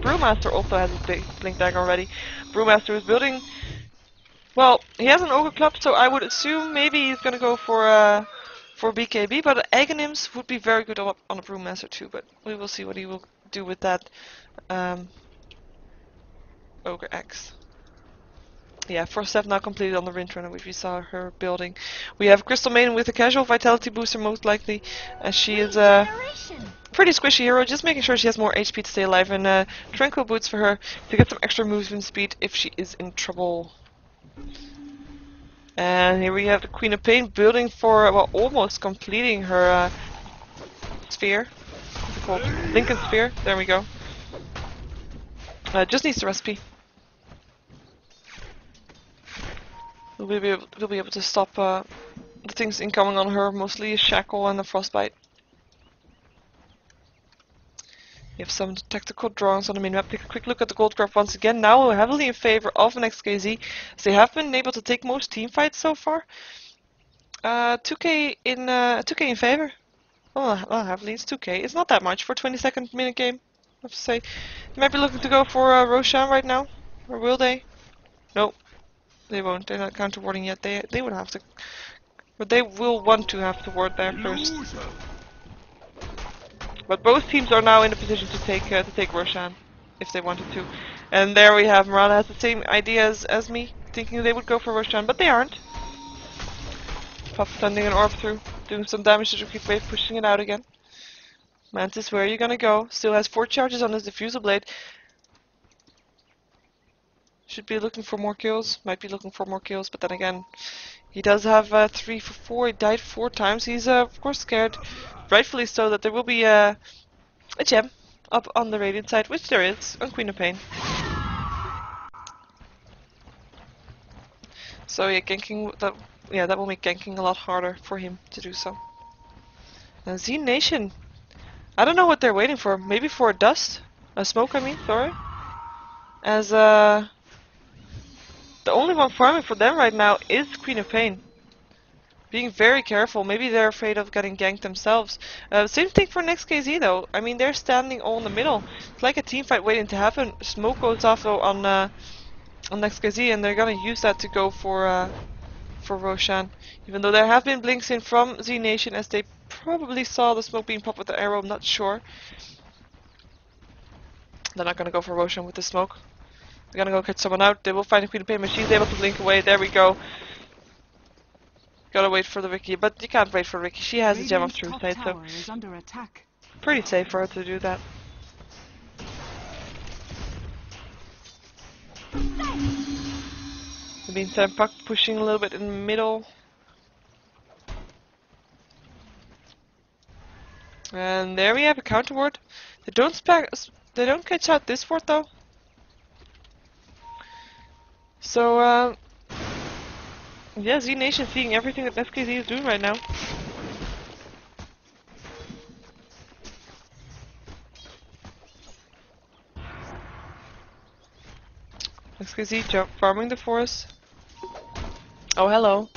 Brewmaster also has his Blink Dagger already. Brewmaster is building... Well, he has an Ogre Club, so I would assume maybe he's gonna go for BKB, but Aghanims would be very good on a Brewmaster too, but we will see what he will do with that Ogre X. Yeah, first step now completed on the Windrunner, which we saw her building. We have Crystal Maiden with a casual vitality booster most likely, as she is a pretty squishy hero, just making sure she has more HP to stay alive, and Tranquil Boots for her to get some extra movement speed if she is in trouble. And here we have the Queen of Pain building for, well, almost completing her sphere. What's it called? Lincoln Sphere. There we go. Just needs the recipe. We'll be able to stop the things incoming on her, mostly a Shackle and a Frostbite. We have some tactical drawings on the minimap. Take a quick look at the gold graph once again. Now we're heavily in favor of NEXT.kz, as they have been able to take most team fights so far. 2k in favor. Well, heavily it's 2k. It's not that much for a 20-second minute game, I have to say. They might be looking to go for Roshan right now, or will they? Nope. They won't. They're not counter warding yet. They would have to, but they will want to have to ward there first. But both teams are now in a position to take Roshan, if they wanted to. And there we have Mirana has the same idea as me, thinking they would go for Roshan, but they aren't. Puff sending an orb through, doing some damage to the creep wave, pushing it out again. Mantis, where are you gonna go? Still has 4 charges on his Diffusal Blade. Should be looking for more kills, might be looking for more kills, but then again, he does have 3 for 4, he died 4 times, he's of course scared, rightfully so, that there will be a gem up on the Radiant side, which there is, on Queen of Pain. So yeah, that will make ganking a lot harder for him to do so. And zNation, I don't know what they're waiting for, maybe for a smoke I mean, sorry. As the only one farming for them right now is Queen of Pain. Being very careful. Maybe they're afraid of getting ganked themselves. Same thing for NEXT.kz though. I mean, they're standing all in the middle. It's like a team fight waiting to happen. Smoke goes off though on NEXT.kz, and they're gonna use that to go for Roshan. Even though there have been blinks in from zNation, as they probably saw the smoke being popped with the arrow. I'm not sure. They're not gonna go for Roshan with the smoke. They're gonna go catch someone out. They will find a Queen of Pain, but she's able to blink away. There we go. Gotta wait for the Ricky, but you can't wait for Ricky. She has a Gem of Truth, so pretty safe for her to do that. In the meantime, Puck pushing a little bit in the middle. And there we have a counter ward. They don't catch out this ward though. So yeah, zNation seeing everything that NEXT.kz is doing right now. NEXT.kz farming the forest. Oh, hello.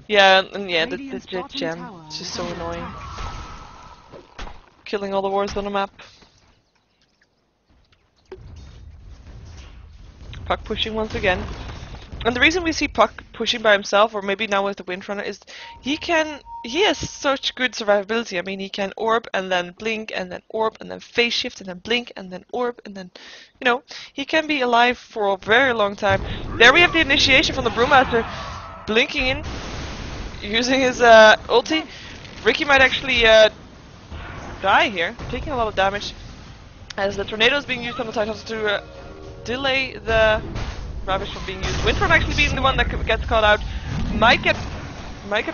Yeah, and yeah, the gem. It's just so annoying. Killing all the wards on the map. Puck pushing once again. And the reason we see Puck pushing by himself, or maybe now with the Windrunner, is he has such good survivability. I mean, he can orb and then blink and then orb and then phase shift and then blink and then orb and then, you know, he can be alive for a very long time. There we have the initiation from the Brewmaster, blinking in, using his ulti. Ricky might actually die here, taking a lot of damage, as the tornado is being used on the Titans to delay the Ravage from being used. Windrunner actually being the one that gets caught out. Might get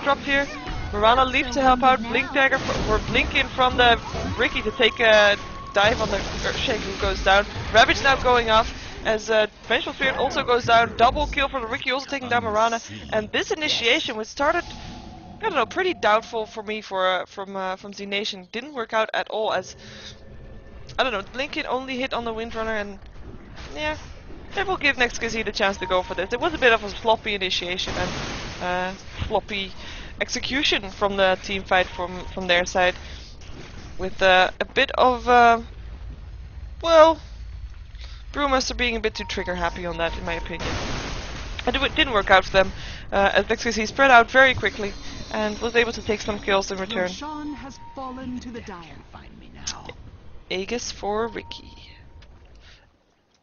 dropped here. Mirana leaves to help out. Blink dagger for blink in from the Ricky to take a dive on the Earthshaker who goes down. Ravage now going off as Vengeful Spirit also goes down. Double kill for the Ricky, also taking down Mirana. And this initiation, which started, I don't know, pretty doubtful for me from zNation, didn't work out at all, as I don't know, Blinkin only hit on the Windrunner, and yeah, it will give NEXT.kz the chance to go for this. It was a bit of a sloppy initiation and sloppy execution from the team fight from their side, with a bit of well, Brewmaster being a bit too trigger happy on that, in my opinion. And it didn't work out for them, as NEXT.kz spread out very quickly and was able to take some kills in return. Roshan has fallen to the dire. Aegis for Ricky.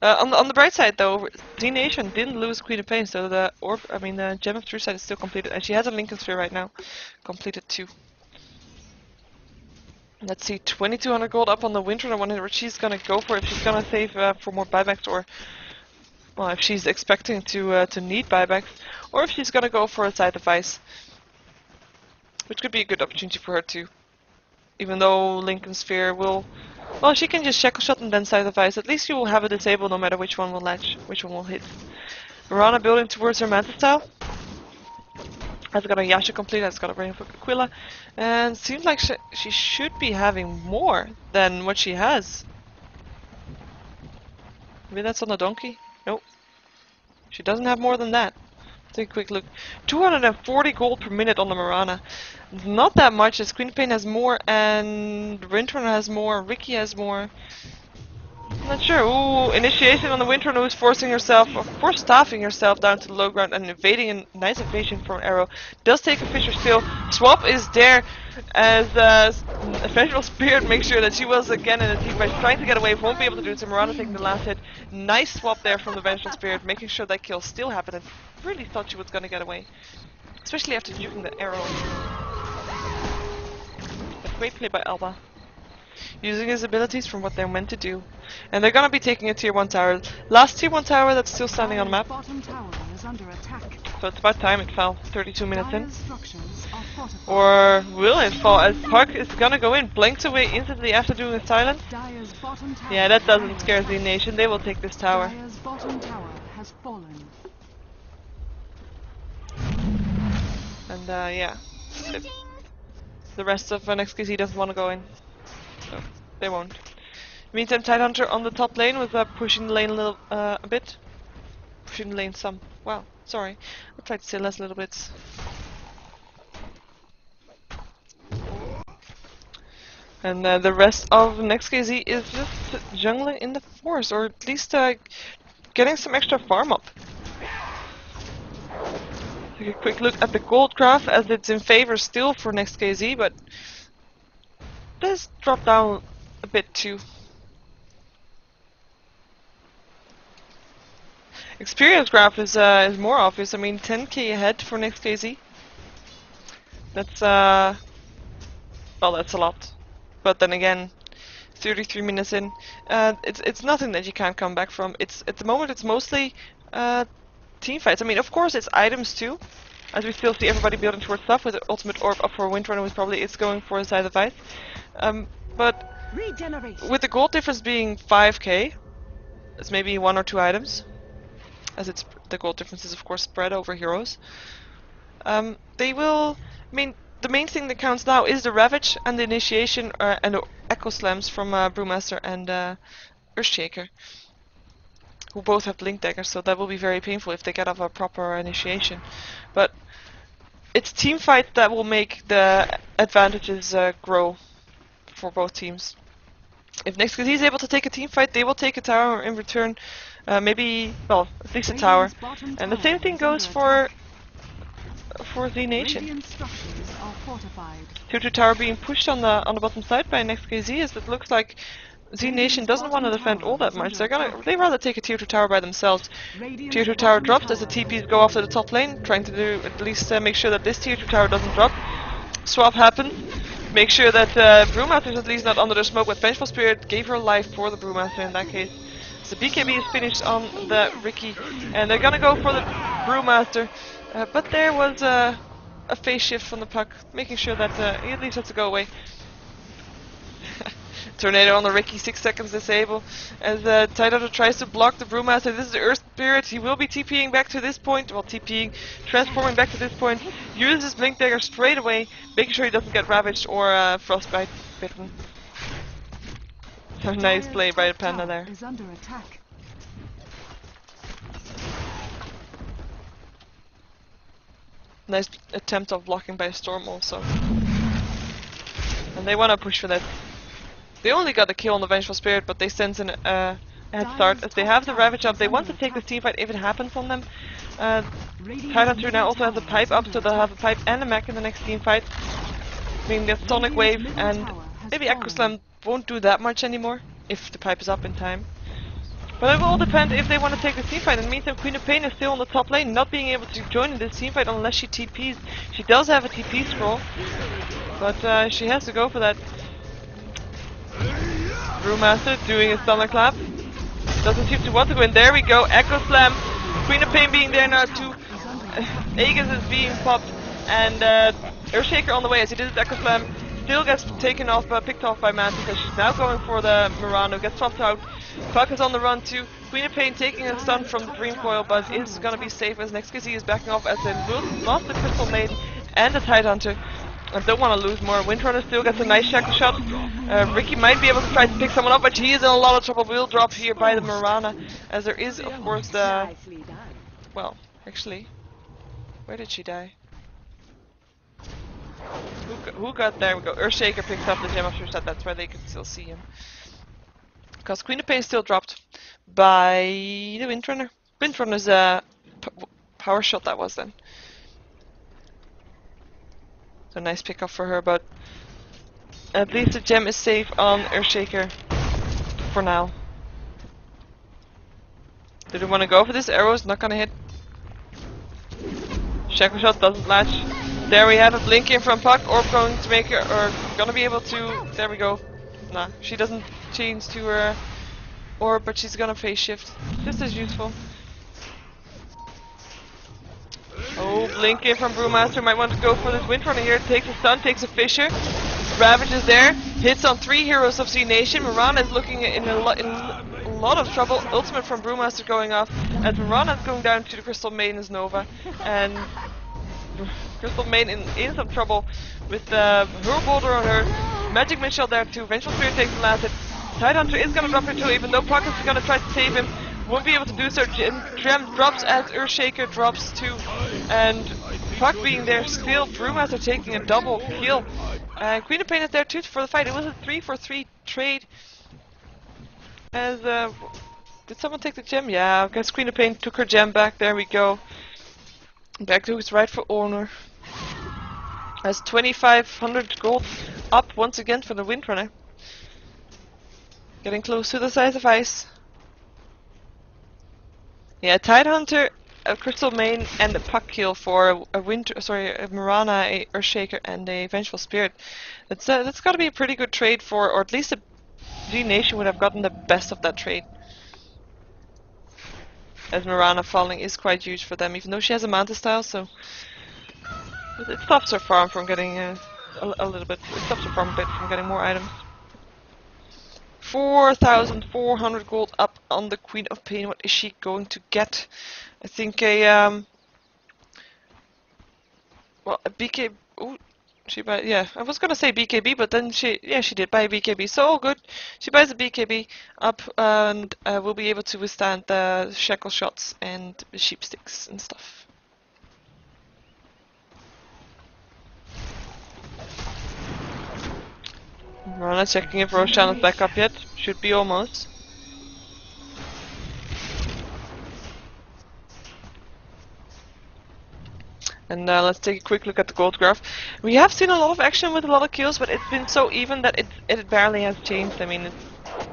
On the bright side though, zNation didn't lose Queen of Pain, so the Gem of True Sight is still completed, and she has a Lincoln Sphere right now, completed too. Let's see, 2200 gold up on the Windrunner. I wonder what she's gonna go for, if she's gonna save for more buybacks, or well, if she's expecting to need buybacks, or if she's gonna go for a Scythe of Ice, which could be a good opportunity for her too. Even though Lincoln Sphere will, well, she can just Shackle Shot and then Scythe of Ice. At least you will have it disabled no matter which one will latch, which one will hit. Mirana building towards her Manta Style. Has got a Yasha complete, has got a Rain for Aquila, and seems like she should be having more than what she has. Maybe that's on the donkey? Nope. She doesn't have more than that. Take a quick look. 240 gold per minute on the Mirana. Not that much, as Queen Pain has more and Windrunner has more, Ricky has more. I'm not sure. Ooh, initiation on the Windrunner, who's forcing herself, of course staffing herself down to the low ground and evading a nice evasion from Arrow. Does take a Fisher still. Swap is there as Vengeful Spirit makes sure that she was again in a team fight, trying to get away, won't be able to do it, so Mirana taking the last hit. Nice swap there from the Vengeful Spirit, making sure that kill still happened, and really thought she was going to get away. Especially after juking the Arrow. But great play by Alba. Using his abilities from what they're meant to do. And they're gonna be taking a tier 1 tower. Last tier 1 tower that's still standing on the map. Bottom tower is under attack. So it's about time it fell. 32 minutes in. Dire's structures are fortified. Or will it fall? As Puck is gonna go in, blinks away instantly after doing a silence. Dire's bottom tower. Yeah, that doesn't scare zNation. They will take this tower. Dire's bottom tower has fallen. And yeah. The rest of NEXT.kz doesn't want to go in. So they won't. Meantime, Tidehunter on the top lane was pushing the lane a bit. Pushing the lane some. Wow, sorry. I'll try to say less little bits. And the rest of NEXT.kz is just jungling in the forest, or at least getting some extra farm up. Take a quick look at the gold graph, as it's in favor still for NEXT.kz, but does drop down a bit too. Experience graph is more obvious. I mean, 10k ahead for NEXT.kz. That's well, that's a lot. But then again, 33 minutes in, it's nothing that you can't come back from. It's at the moment it's mostly team fights. I mean, of course, it's items too, as we still see everybody building towards stuff with the ultimate orb up for Windrunner, which probably is going for a Scythe of Ice. But with the gold difference being 5k, it's maybe 1 or 2 items, as it's the gold difference is of course spread over heroes. They will. I mean, the main thing that counts now is the Ravage and the initiation and the Echo Slams from Brewmaster and Earthshaker, who both have Blink Daggers, so that will be very painful if they get off a proper initiation. But it's team fight that will make the advantages grow for both teams. If NEXT.kz is able to take a team fight, they will take a tower in return. Maybe, well, at least a tower. And the same thing goes for zNation. Radiant structures are fortified. Tier 2 tower being pushed on the bottom side by NEXT.kz, as it looks like zNation doesn't want to defend all that much. They rather take a tier 2 tower by themselves. Tier 2 tower drops as the TPs go off to the top lane, trying to do at least make sure that this tier 2 tower doesn't drop. Swap happens. Make sure that Brewmaster is at least not under the smoke, but Vengeful Spirit gave her life for the Brewmaster in that case. So BKB is finished on the Ricky, and they're gonna go for the Brewmaster. But there was a phase shift from the puck, making sure that he at least has to go away. Tornado on the Ricky, 6 seconds disable. As Tidehunter tries to block the Brewmaster. This is the Earth Spirit. He will be TPing back to this point. Well, TPing, transforming back to this point. Uses Blink Dagger straight away, making sure he doesn't get ravaged or frostbite bitten. So nice play by the Panda there. Is under attack. Nice attempt of blocking by Storm also. And they want to push for that. They only got the kill on the Vengeful Spirit, but they sense a head start. As they have the Ravage up, they want to take this teamfight if it happens on them. Tidehunter now also has a pipe up, so they'll have a pipe and a mech in the next teamfight. Meaning that Sonic Wave and maybe Echo Slam won't do that much anymore, if the pipe is up in time. But it will all depend if they want to take the teamfight. In the meantime, Queen of Pain is still on the top lane, not being able to join in this teamfight unless she TPs. She does have a TP scroll, but she has to go for that. Brewmaster doing a stunner clap. Doesn't seem to want to go in. There we go. Echo Slam. Queen of Pain being there now too. Aegis is being popped. And Earthshaker on the way as he did his Echo Slam. Still gets taken off, picked off by Mantis. So she's now going for the Murano. Gets swapped out. Puck is on the run too. Queen of Pain taking a stun from the Dream Coil, but is gonna be safe as NEXT.kz is backing off as they lost the Crystal Maiden and the Tidehunter. I don't want to lose more. Windrunner still gets a nice shackle shot. Ricky might be able to try to pick someone up, but he is in a lot of trouble. Will drop here by the Mirana, as there is, of course, the... Well, actually, where did she die? Who got there? We go. Earthshaker picks up the gem of Shurset. That's why they can still see him. Because Queen of Pain still dropped by the Windrunner. Windrunner's power shot that was then. So nice pickup for her, but at least the gem is safe on Earthshaker for now. Do they want to go for this? Arrow is not gonna hit. Shackle shot doesn't latch. There we have a blink in from Puck. Orb going to make her, or gonna be able to. There we go. Nah, she doesn't change to her orb, but she's gonna phase shift. Just as useful. Oh, blink in from Brewmaster. Might want to go for this Windrunner here. Takes a stun, takes a Fissure. Ravage is there. Hits on 3 heroes of zNation. Mirana is looking in a lot of trouble. Ultimate from Brewmaster going off. As Mirana is going down to the Crystal Maiden's Nova. And Crystal Maiden in some trouble with her boulder on her. Magic Missile there too. Vengeful Spirit takes the last hit. Tidehunter is going to drop her too, even though Puck is going to try to save him. Won't be able to do so. Gem drops as Earthshaker drops too. And Puck being there still. Brewmaster taking a double kill. And Queen of Pain is there too for the fight. It was a 3-for-3 trade. As did someone take the gem? Yeah, I guess Queen of Pain took her gem back. There we go. Back to his rightful owner. As 2,500 gold up once again for the Windrunner. Getting close to the size of ice. Yeah, Tidehunter, a Crystal Main, and a Puck kill for a Mirana, a Earthshaker, and a Vengeful Spirit. That's got to be a pretty good trade for, or at least the zNation would have gotten the best of that trade. As Mirana falling is quite huge for them, even though she has a Manta style, so it stops her farm from getting a little bit. It stops her farm a bit from getting more items. 4,400 gold up on the Queen of Pain. What is she going to get? I think a well, a BK. Ooh, she buy. Yeah, I was gonna say BKB, but then she did buy a BKB. So all good. She buys a BKB up and will be able to withstand the shackle shots and the sheep sticks and stuff. Rana checking if Roshan is back up yet. Should be almost. And let's take a quick look at the gold graph. We have seen a lot of action with a lot of kills, but it's been so even that it barely has changed. I mean,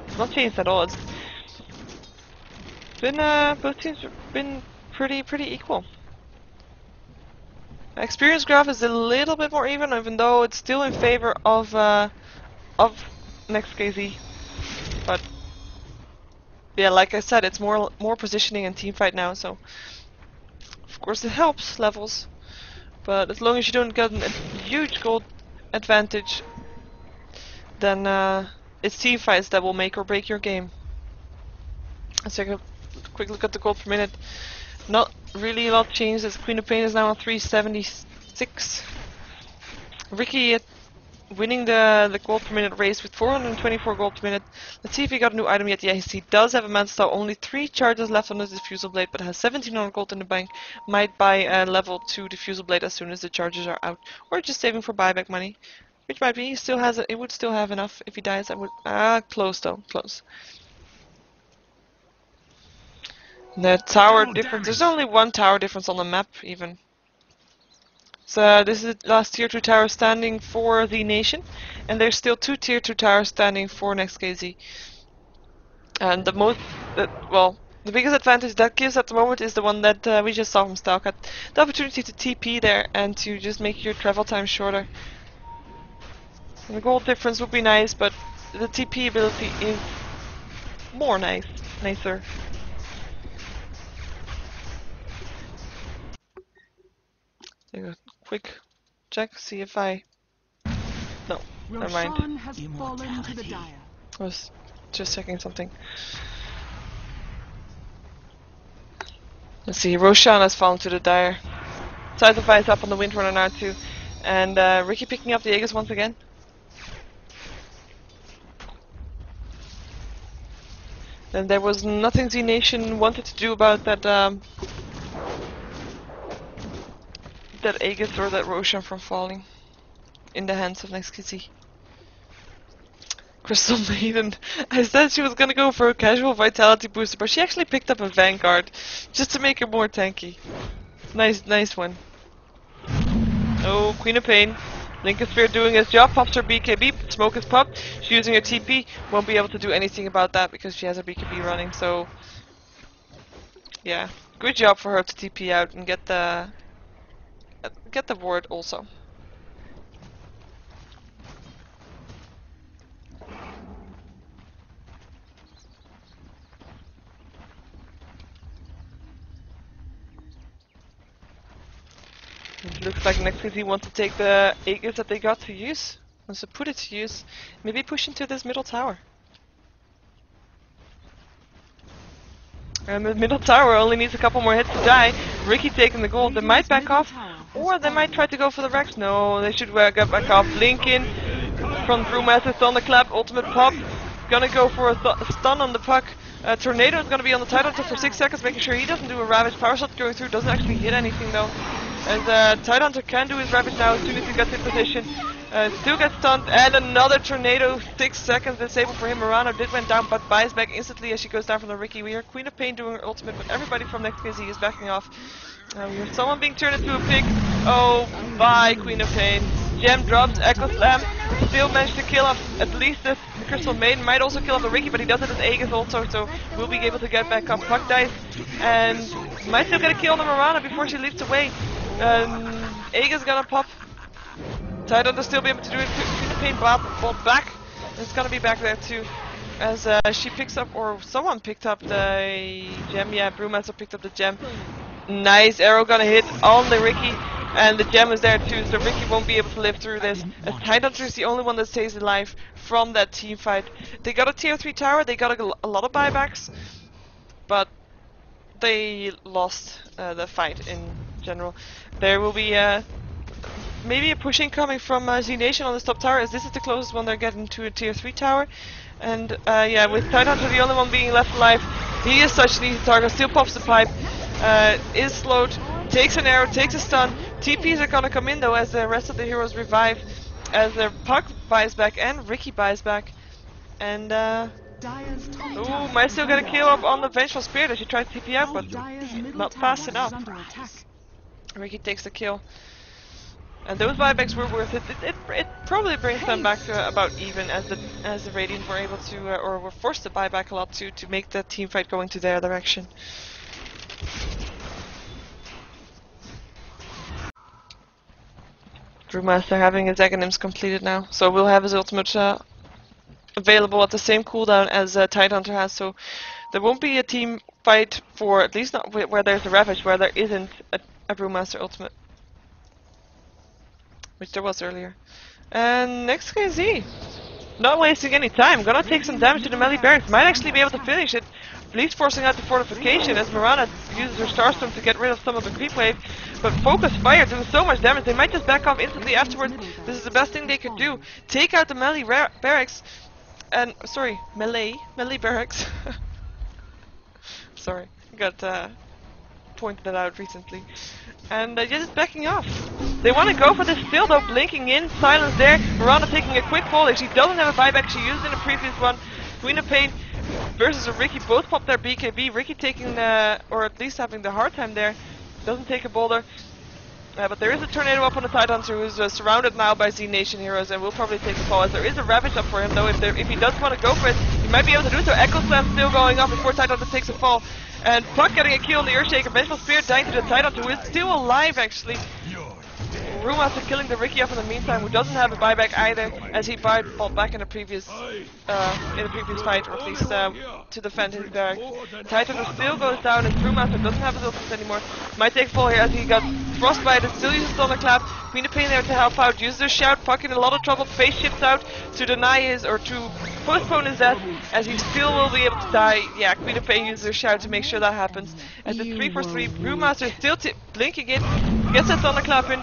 it's not changed at all. It's been both teams have been pretty equal. Experience graph is a little bit more even though it's still in favor of NEXT.kz. But yeah, like I said, it's more positioning and team fight now. So of course it helps levels. But as long as you don't get a huge gold advantage, then it's team fights that will make or break your game. Let's take a quick look at the gold per minute. Not really a lot changed as Queen of Pain is now on 376. Ricky winning the gold per minute race with 424 gold per minute. Let's see if he got a new item yet. Yes, he does have a Manstyle. Only 3 charges left on his diffusal blade, but has 1700 gold in the bank. Might buy a level 2 diffusal blade as soon as the charges are out, or just saving for buyback money, which might be. He still has it. It would still have enough if he dies. I would close though, close. The tower difference. There's only one tower difference on the map even. So this is the last tier 2 tower standing for zNation, and there's still 2 tier 2 towers standing for NEXT.kz. And the biggest advantage that gives at the moment is the one that we just saw from Stalkat. The opportunity to TP there and to just make your travel time shorter. And the gold difference would be nice, but the TP ability is more nicer. Take a quick check, see if I... No, never mind. Has fallen to the dire. I was just checking something. Let's see, Roshan has fallen to the dire. Saizopai is up on the Windrunner now too. And Ricky picking up the Aegis once again. And there was nothing zNation wanted to do about that that Aegis or that Roshan from falling in the hands of NEXT.kz. Crystal Maiden. I said she was gonna go for a casual vitality booster, but she actually picked up a Vanguard just to make her more tanky. Nice one. Oh, Queen of Pain. Lincoln Sphere doing his job, pops her BKB, smoke is popped, she's using her TP, won't be able to do anything about that because she has her BKB running, so yeah, good job for her to TP out and get the ward also. It looks like NEXT.kz wants to take the Aegis that they got to use, wants to put it to use, maybe push into this middle tower. And the middle tower only needs a couple more hits to die. Ricky taking the gold, they might back off, or they might try to go for the Rex. No, they should get back off. Lincoln from Brewmaster, Thunderclap, ultimate pop. Gonna go for a stun on the puck. Tornado is gonna be on the Tidehunter for 6 seconds, making sure he doesn't do a Ravage. Power shot going through, doesn't actually hit anything though. As Tidehunter can do his Ravage now as soon as he gets in position. Still gets stunned, and another Tornado, 6 seconds disabled for him. Murano did went down, but buys back instantly as she goes down from the Ricky. We hear Queen of Pain doing her ultimate, but everybody from NEXT.kz is backing off. We hear someone being turned into a pig. Oh, bye Queen of Pain. Gem drops, Echo Slam, still managed to kill off at least the Crystal Maiden. Might also kill off the Ricky, but he does it as Aegis also, so we'll be able to get back up. Puck dies, and might still get a kill on the Murano before she leaps away. Aegis gonna pop. Tidehunter still be able to do it. Queen of Pain ball back. It's gonna be back there too. As she picks up, or someone picked up the gem. Yeah, Brewmaster picked up the gem. Nice arrow gonna hit on the Ricky. And the gem is there too, so Ricky won't be able to live through this. As Tidehunter is the only one that stays alive from that team fight. They got a tier 3 tower, they got a lot of buybacks. But they lost the fight in general. There will be maybe a pushing coming from zNation on the top tower, as this is the closest one they're getting to a tier 3 tower. And yeah, with Tidehunter the only one being left alive, he is such an easy target, still pops the pipe, is slowed, takes an arrow, takes a stun. TPs are gonna come in though as the rest of the heroes revive. as Puck buys back and Ricky buys back. And Dire's top ooh, tower might is still get a under kill up attack. on the Vengeful Spirit as she tries to TP out, but Dire's middle not tower fast is enough. under attack. Ricky takes the kill. And those buybacks were worth it. It probably brings them back to about even as the Radiant were able to or were forced to buy back a lot to make the team fight go into their direction. Brewmaster having his Aghanims completed now, so we'll have his ultimate available at the same cooldown as Tidehunter has. So there won't be a team fight for, at least not where there's a Ravage, where there isn't a Brewmaster ultimate. Which there was earlier. And NEXT.kz, not wasting any time, gonna take some damage to the melee barracks, might actually be able to finish it, at least forcing out the fortification as Mirana uses her Starstorm to get rid of some of the creep wave. But Focus Fire doing so much damage, they might just back off instantly afterwards. This is the best thing they could do. Take out the melee barracks, and, sorry, melee barracks. Sorry, got pointed that out recently. And just backing off. They want to go for this still though, blinking in, silence there. Mirana taking a quick fall. If she doesn't have a buyback, she used it in the previous one. Queen of Pain versus a Ricky, both pop their BKB. Ricky taking, or at least having the hard time there. Doesn't take a boulder. But there is a tornado up on the Tidehunter who's surrounded now by zNation heroes and will probably take a fall. As there is a Ravage up for him though, if he does want to go for it, he might be able to do so. Echo Slam still going off before Tidehunter takes a fall. And Puck getting a kill on the Earthshaker. Vengeful Spirit dying to the Tidehunter, who is still alive actually. Brewmaster killing the Ricky off in the meantime, who doesn't have a buyback either, as he fought back in the previous fight, or at least to defend his barrack. Tidehunter still goes down, as Brewmaster doesn't have his ultimate anymore. Might take fall here as he got frostbite, still uses Thunderclap. Queen of Pain there to help out, uses her shout. Puck in a lot of trouble, face shifts out to deny his, or to postpone his death, as he still will be able to die. Yeah, Queen of Pain uses her shout to make sure that happens. As the 3-for-3, Brewmaster still blinking in, gets that Thunderclap in.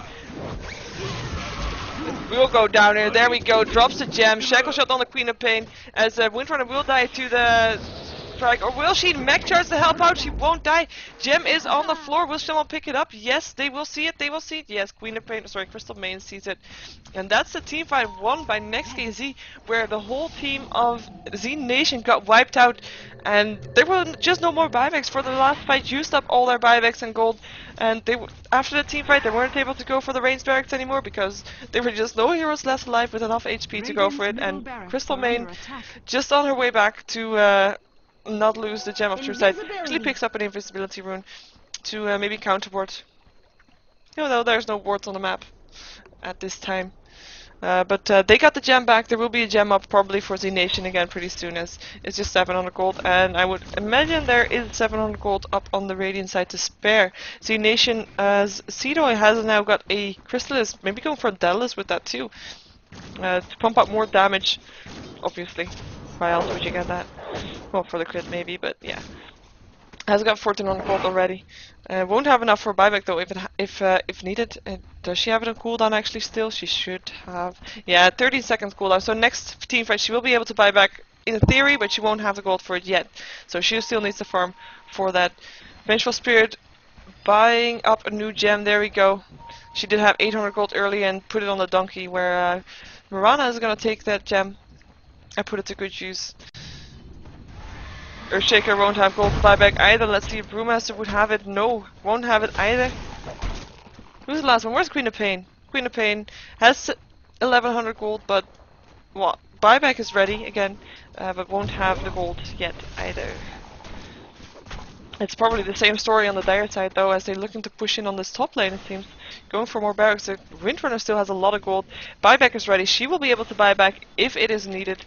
We'll go down here, there we go, drops the gem, Shackle Shot on the Queen of Pain, as Windrunner will die to the strike, or will she? Mech Charge to help out, she won't die. Gem is on the floor, will someone pick it up? Yes, they will see it, yes, Queen of Pain, sorry, Crystal Main sees it. And that's the team fight won by NEXT.kz, where the whole team of zNation got wiped out, and there were just no more buybacks for the last fight, used up all their buybacks and gold. And after the team fight, they weren't able to go for the ranged barracks anymore because there were just no heroes left alive with enough HP to go for it. And Crystal Main, just on her way back to not lose the Gem of True Sight, actually picks up an invisibility rune to maybe counter ward. Even though there's no wards on the map at this time. But they got the gem back. There will be a gem up probably for zNation again pretty soon, as it's just 700 gold, and I would imagine there is 700 gold up on the Radiant side to spare. zNation, as Cedo has now got a Chrysalis, maybe going for a Daedalus with that too, to pump up more damage, obviously. Why else would you get that? Well, for the crit maybe, but yeah. Has got 1400 gold already. Won't have enough for buyback though if needed. Does she have it on cooldown actually still? She should have. Yeah, 30 seconds cooldown. So next team fight she will be able to buy back in theory, but she won't have the gold for it yet. So she still needs to farm for that. Vengeful Spirit buying up a new gem. There we go. She did have 800 gold early and put it on the donkey, where Mirana is gonna take that gem and put it to good use. Earthshaker won't have gold to buy back either. Let's see if Brewmaster would have it. No, won't have it either. Who's the last one? Where's Queen of Pain? Queen of Pain has 1100 gold, but what? Buyback is ready again, but won't have the gold yet either. It's probably the same story on the Dire side though, as they're looking to push in on this top lane, it seems. Going for more barracks. The Windrunner still has a lot of gold. Buyback is ready. She will be able to buy back if it is needed.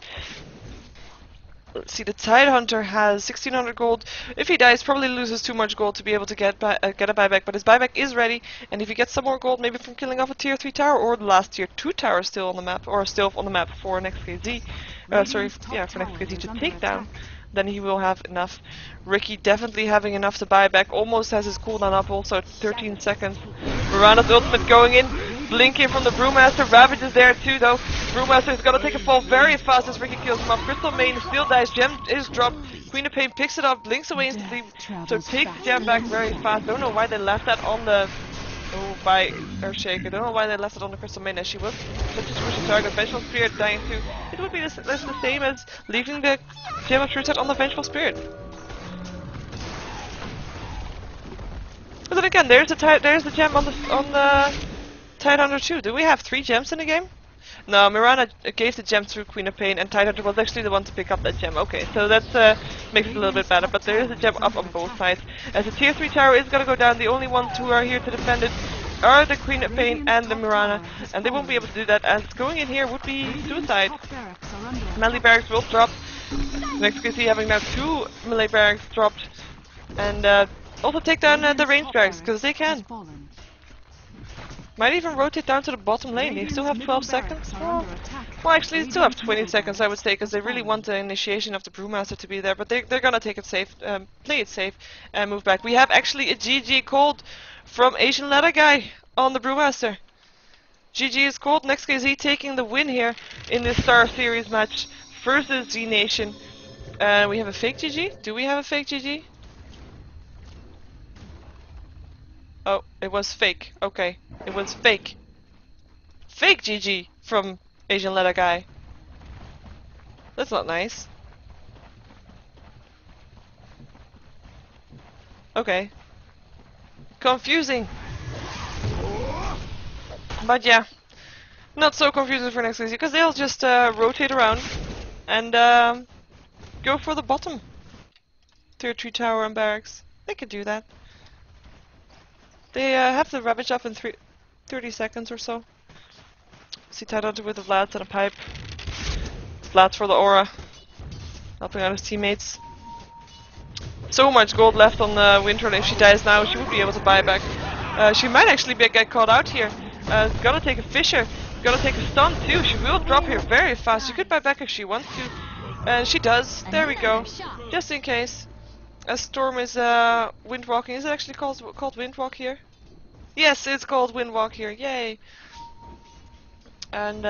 Let's see, the Tidehunter has 1600 gold. If he dies, probably loses too much gold to be able to get a buyback, but his buyback is ready, and if he gets some more gold, maybe from killing off a tier 3 tower, or the last tier 2 tower still on the map, or still on the map for NEXT.kz, sorry, yeah, for NEXT.kz to take down, then he will have enough. Ricky definitely having enough to buy back, almost has his cooldown up also, 13 seconds. Mirana's ultimate going in, blinking from the Brewmaster. Ravage is there too though. Brewmaster is gonna take a fall very fast as Ricky kills him off. Crystal Main still dies, gem is dropped. Queen of Pain picks it up, blinks away instantly, so takes the gem back very fast. Don't know why they left that on the Oh, by Earthshaker. I don't know why they left it on the Crystal Main as she was such a crucial target. Vengeful Spirit dying too. It would be that's the same as leaving the Gem of Truth set on the Vengeful Spirit. But then again, there's the gem on the Tidehunter too. Do we have 3 gems in the game? No, Mirana gave the gem through Queen of Pain, and Tidehunter was actually the one to pick up that gem. Okay, so that makes it a little bit better, but there is a gem up on both sides. As the tier 3 tower is gonna go down, the only ones who are here to defend it are the Queen of Pain and the Mirana, and they won't be able to do that, as going in here would be suicide. Melee barracks will drop. NEXT.kz having now 2 melee barracks dropped, and also take down the range barracks, because they can. Might even rotate down to the bottom lane. They still have 12 seconds. Well, actually, they still have 20 seconds, I would say, because they really want the initiation of the Brewmaster to be there. But they're gonna take it safe, play it safe, and move back. We have actually a GG called from Asian Leather Guy on the Brewmaster. GG is called. NEXT.kz taking the win here in this Star Series match versus zNation. We have a fake GG. Do we have a fake GG? Oh, it was fake. Okay, it was fake. Fake GG from Asian Leather Guy. That's not nice. Okay. Confusing. But yeah, not so confusing for NEXT.kz because they'll just rotate around and go for the bottom. Tier 3 tower and barracks. They could do that. They have the Ravage up in 30 seconds or so. See Tidehunter with the Vlads and a pipe. Vlads for the aura. Helping out his teammates. So much gold left on the Winter, and if she dies now, she would be able to buy back. She might actually get caught out here. Gonna take a Fisher. Gonna take a stun too. She will drop here very fast. She could buy back if she wants to. And she does. There we go. Just in case. As Storm is windwalking. Is it actually called windwalk here? Yes, it's called windwalk here. Yay! And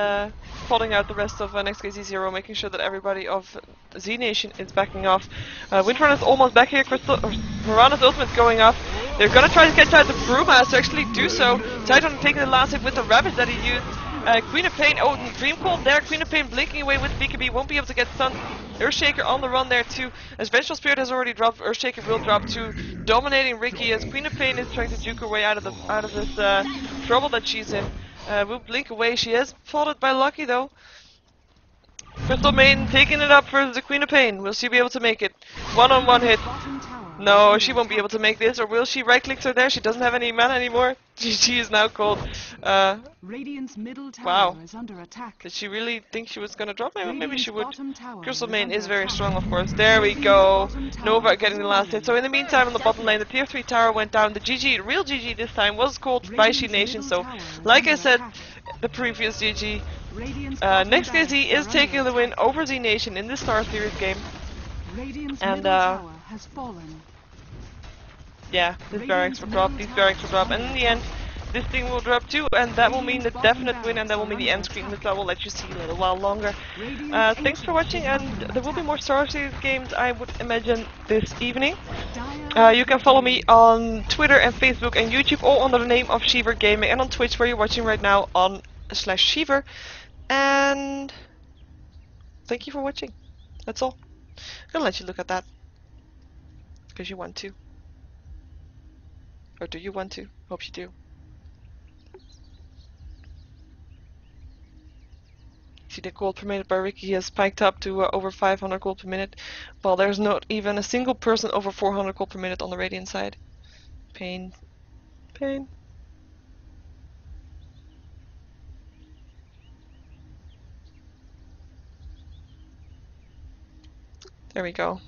calling out the rest of NEXT.kz 0, making sure that everybody of zNation is backing off. Windrun is almost back here. Mirana's ultimate going off. They're gonna try to catch out the Brewmaster, actually do so. Tidehunter taking the last hit with the Ravage that he used. Queen of Pain, oh, Dream Cold there. Queen of Pain blinking away with BKB, won't be able to get stunned. Earthshaker on the run there too. As Vengeful Spirit has already dropped, Earthshaker will drop too. Dominating Ricky as Queen of Pain is trying to juke her way out of this trouble that she's in. Will blink away. She is followed by Lucky though. Crystal Maiden taking it up for the Queen of Pain. Will she be able to make it? One-on-one hit. No, she won't be able to make this, or will she? Right clicks her there. She doesn't have any mana anymore. GG is now called. Radiant's middle tower Wow. is under attack. Did she really think she was gonna drop? Maybe she would. Crystal Main is very strong, of course. There we go. Nova getting the last hit. So in the meantime, on the bottom lane, the tier 3 tower went down. The GG, real GG this time, was called by zNation. So, like I said, the previous GG, NEXT.kz is taking the win over zNation in this Star Series game. And yeah, these barracks will drop, and in the end, this thing will drop too, and that will mean the definite win, and that will mean the end screen, which I will let you see a little while longer. Thanks for watching, and there will be more Star Series games, I would imagine, this evening. You can follow me on Twitter and Facebook and YouTube, all under the name of Sheever Gaming, and on Twitch, where you're watching right now, on /Sheever. And thank you for watching. That's all. I'm gonna let you look at that, because you want to. Or do you want to? Hope you do. See, the gold per minute by Ricky has spiked up to over 500 gold per minute, while there's not even a single person over 400 gold per minute on the Radiant side. Pain. Pain. There we go.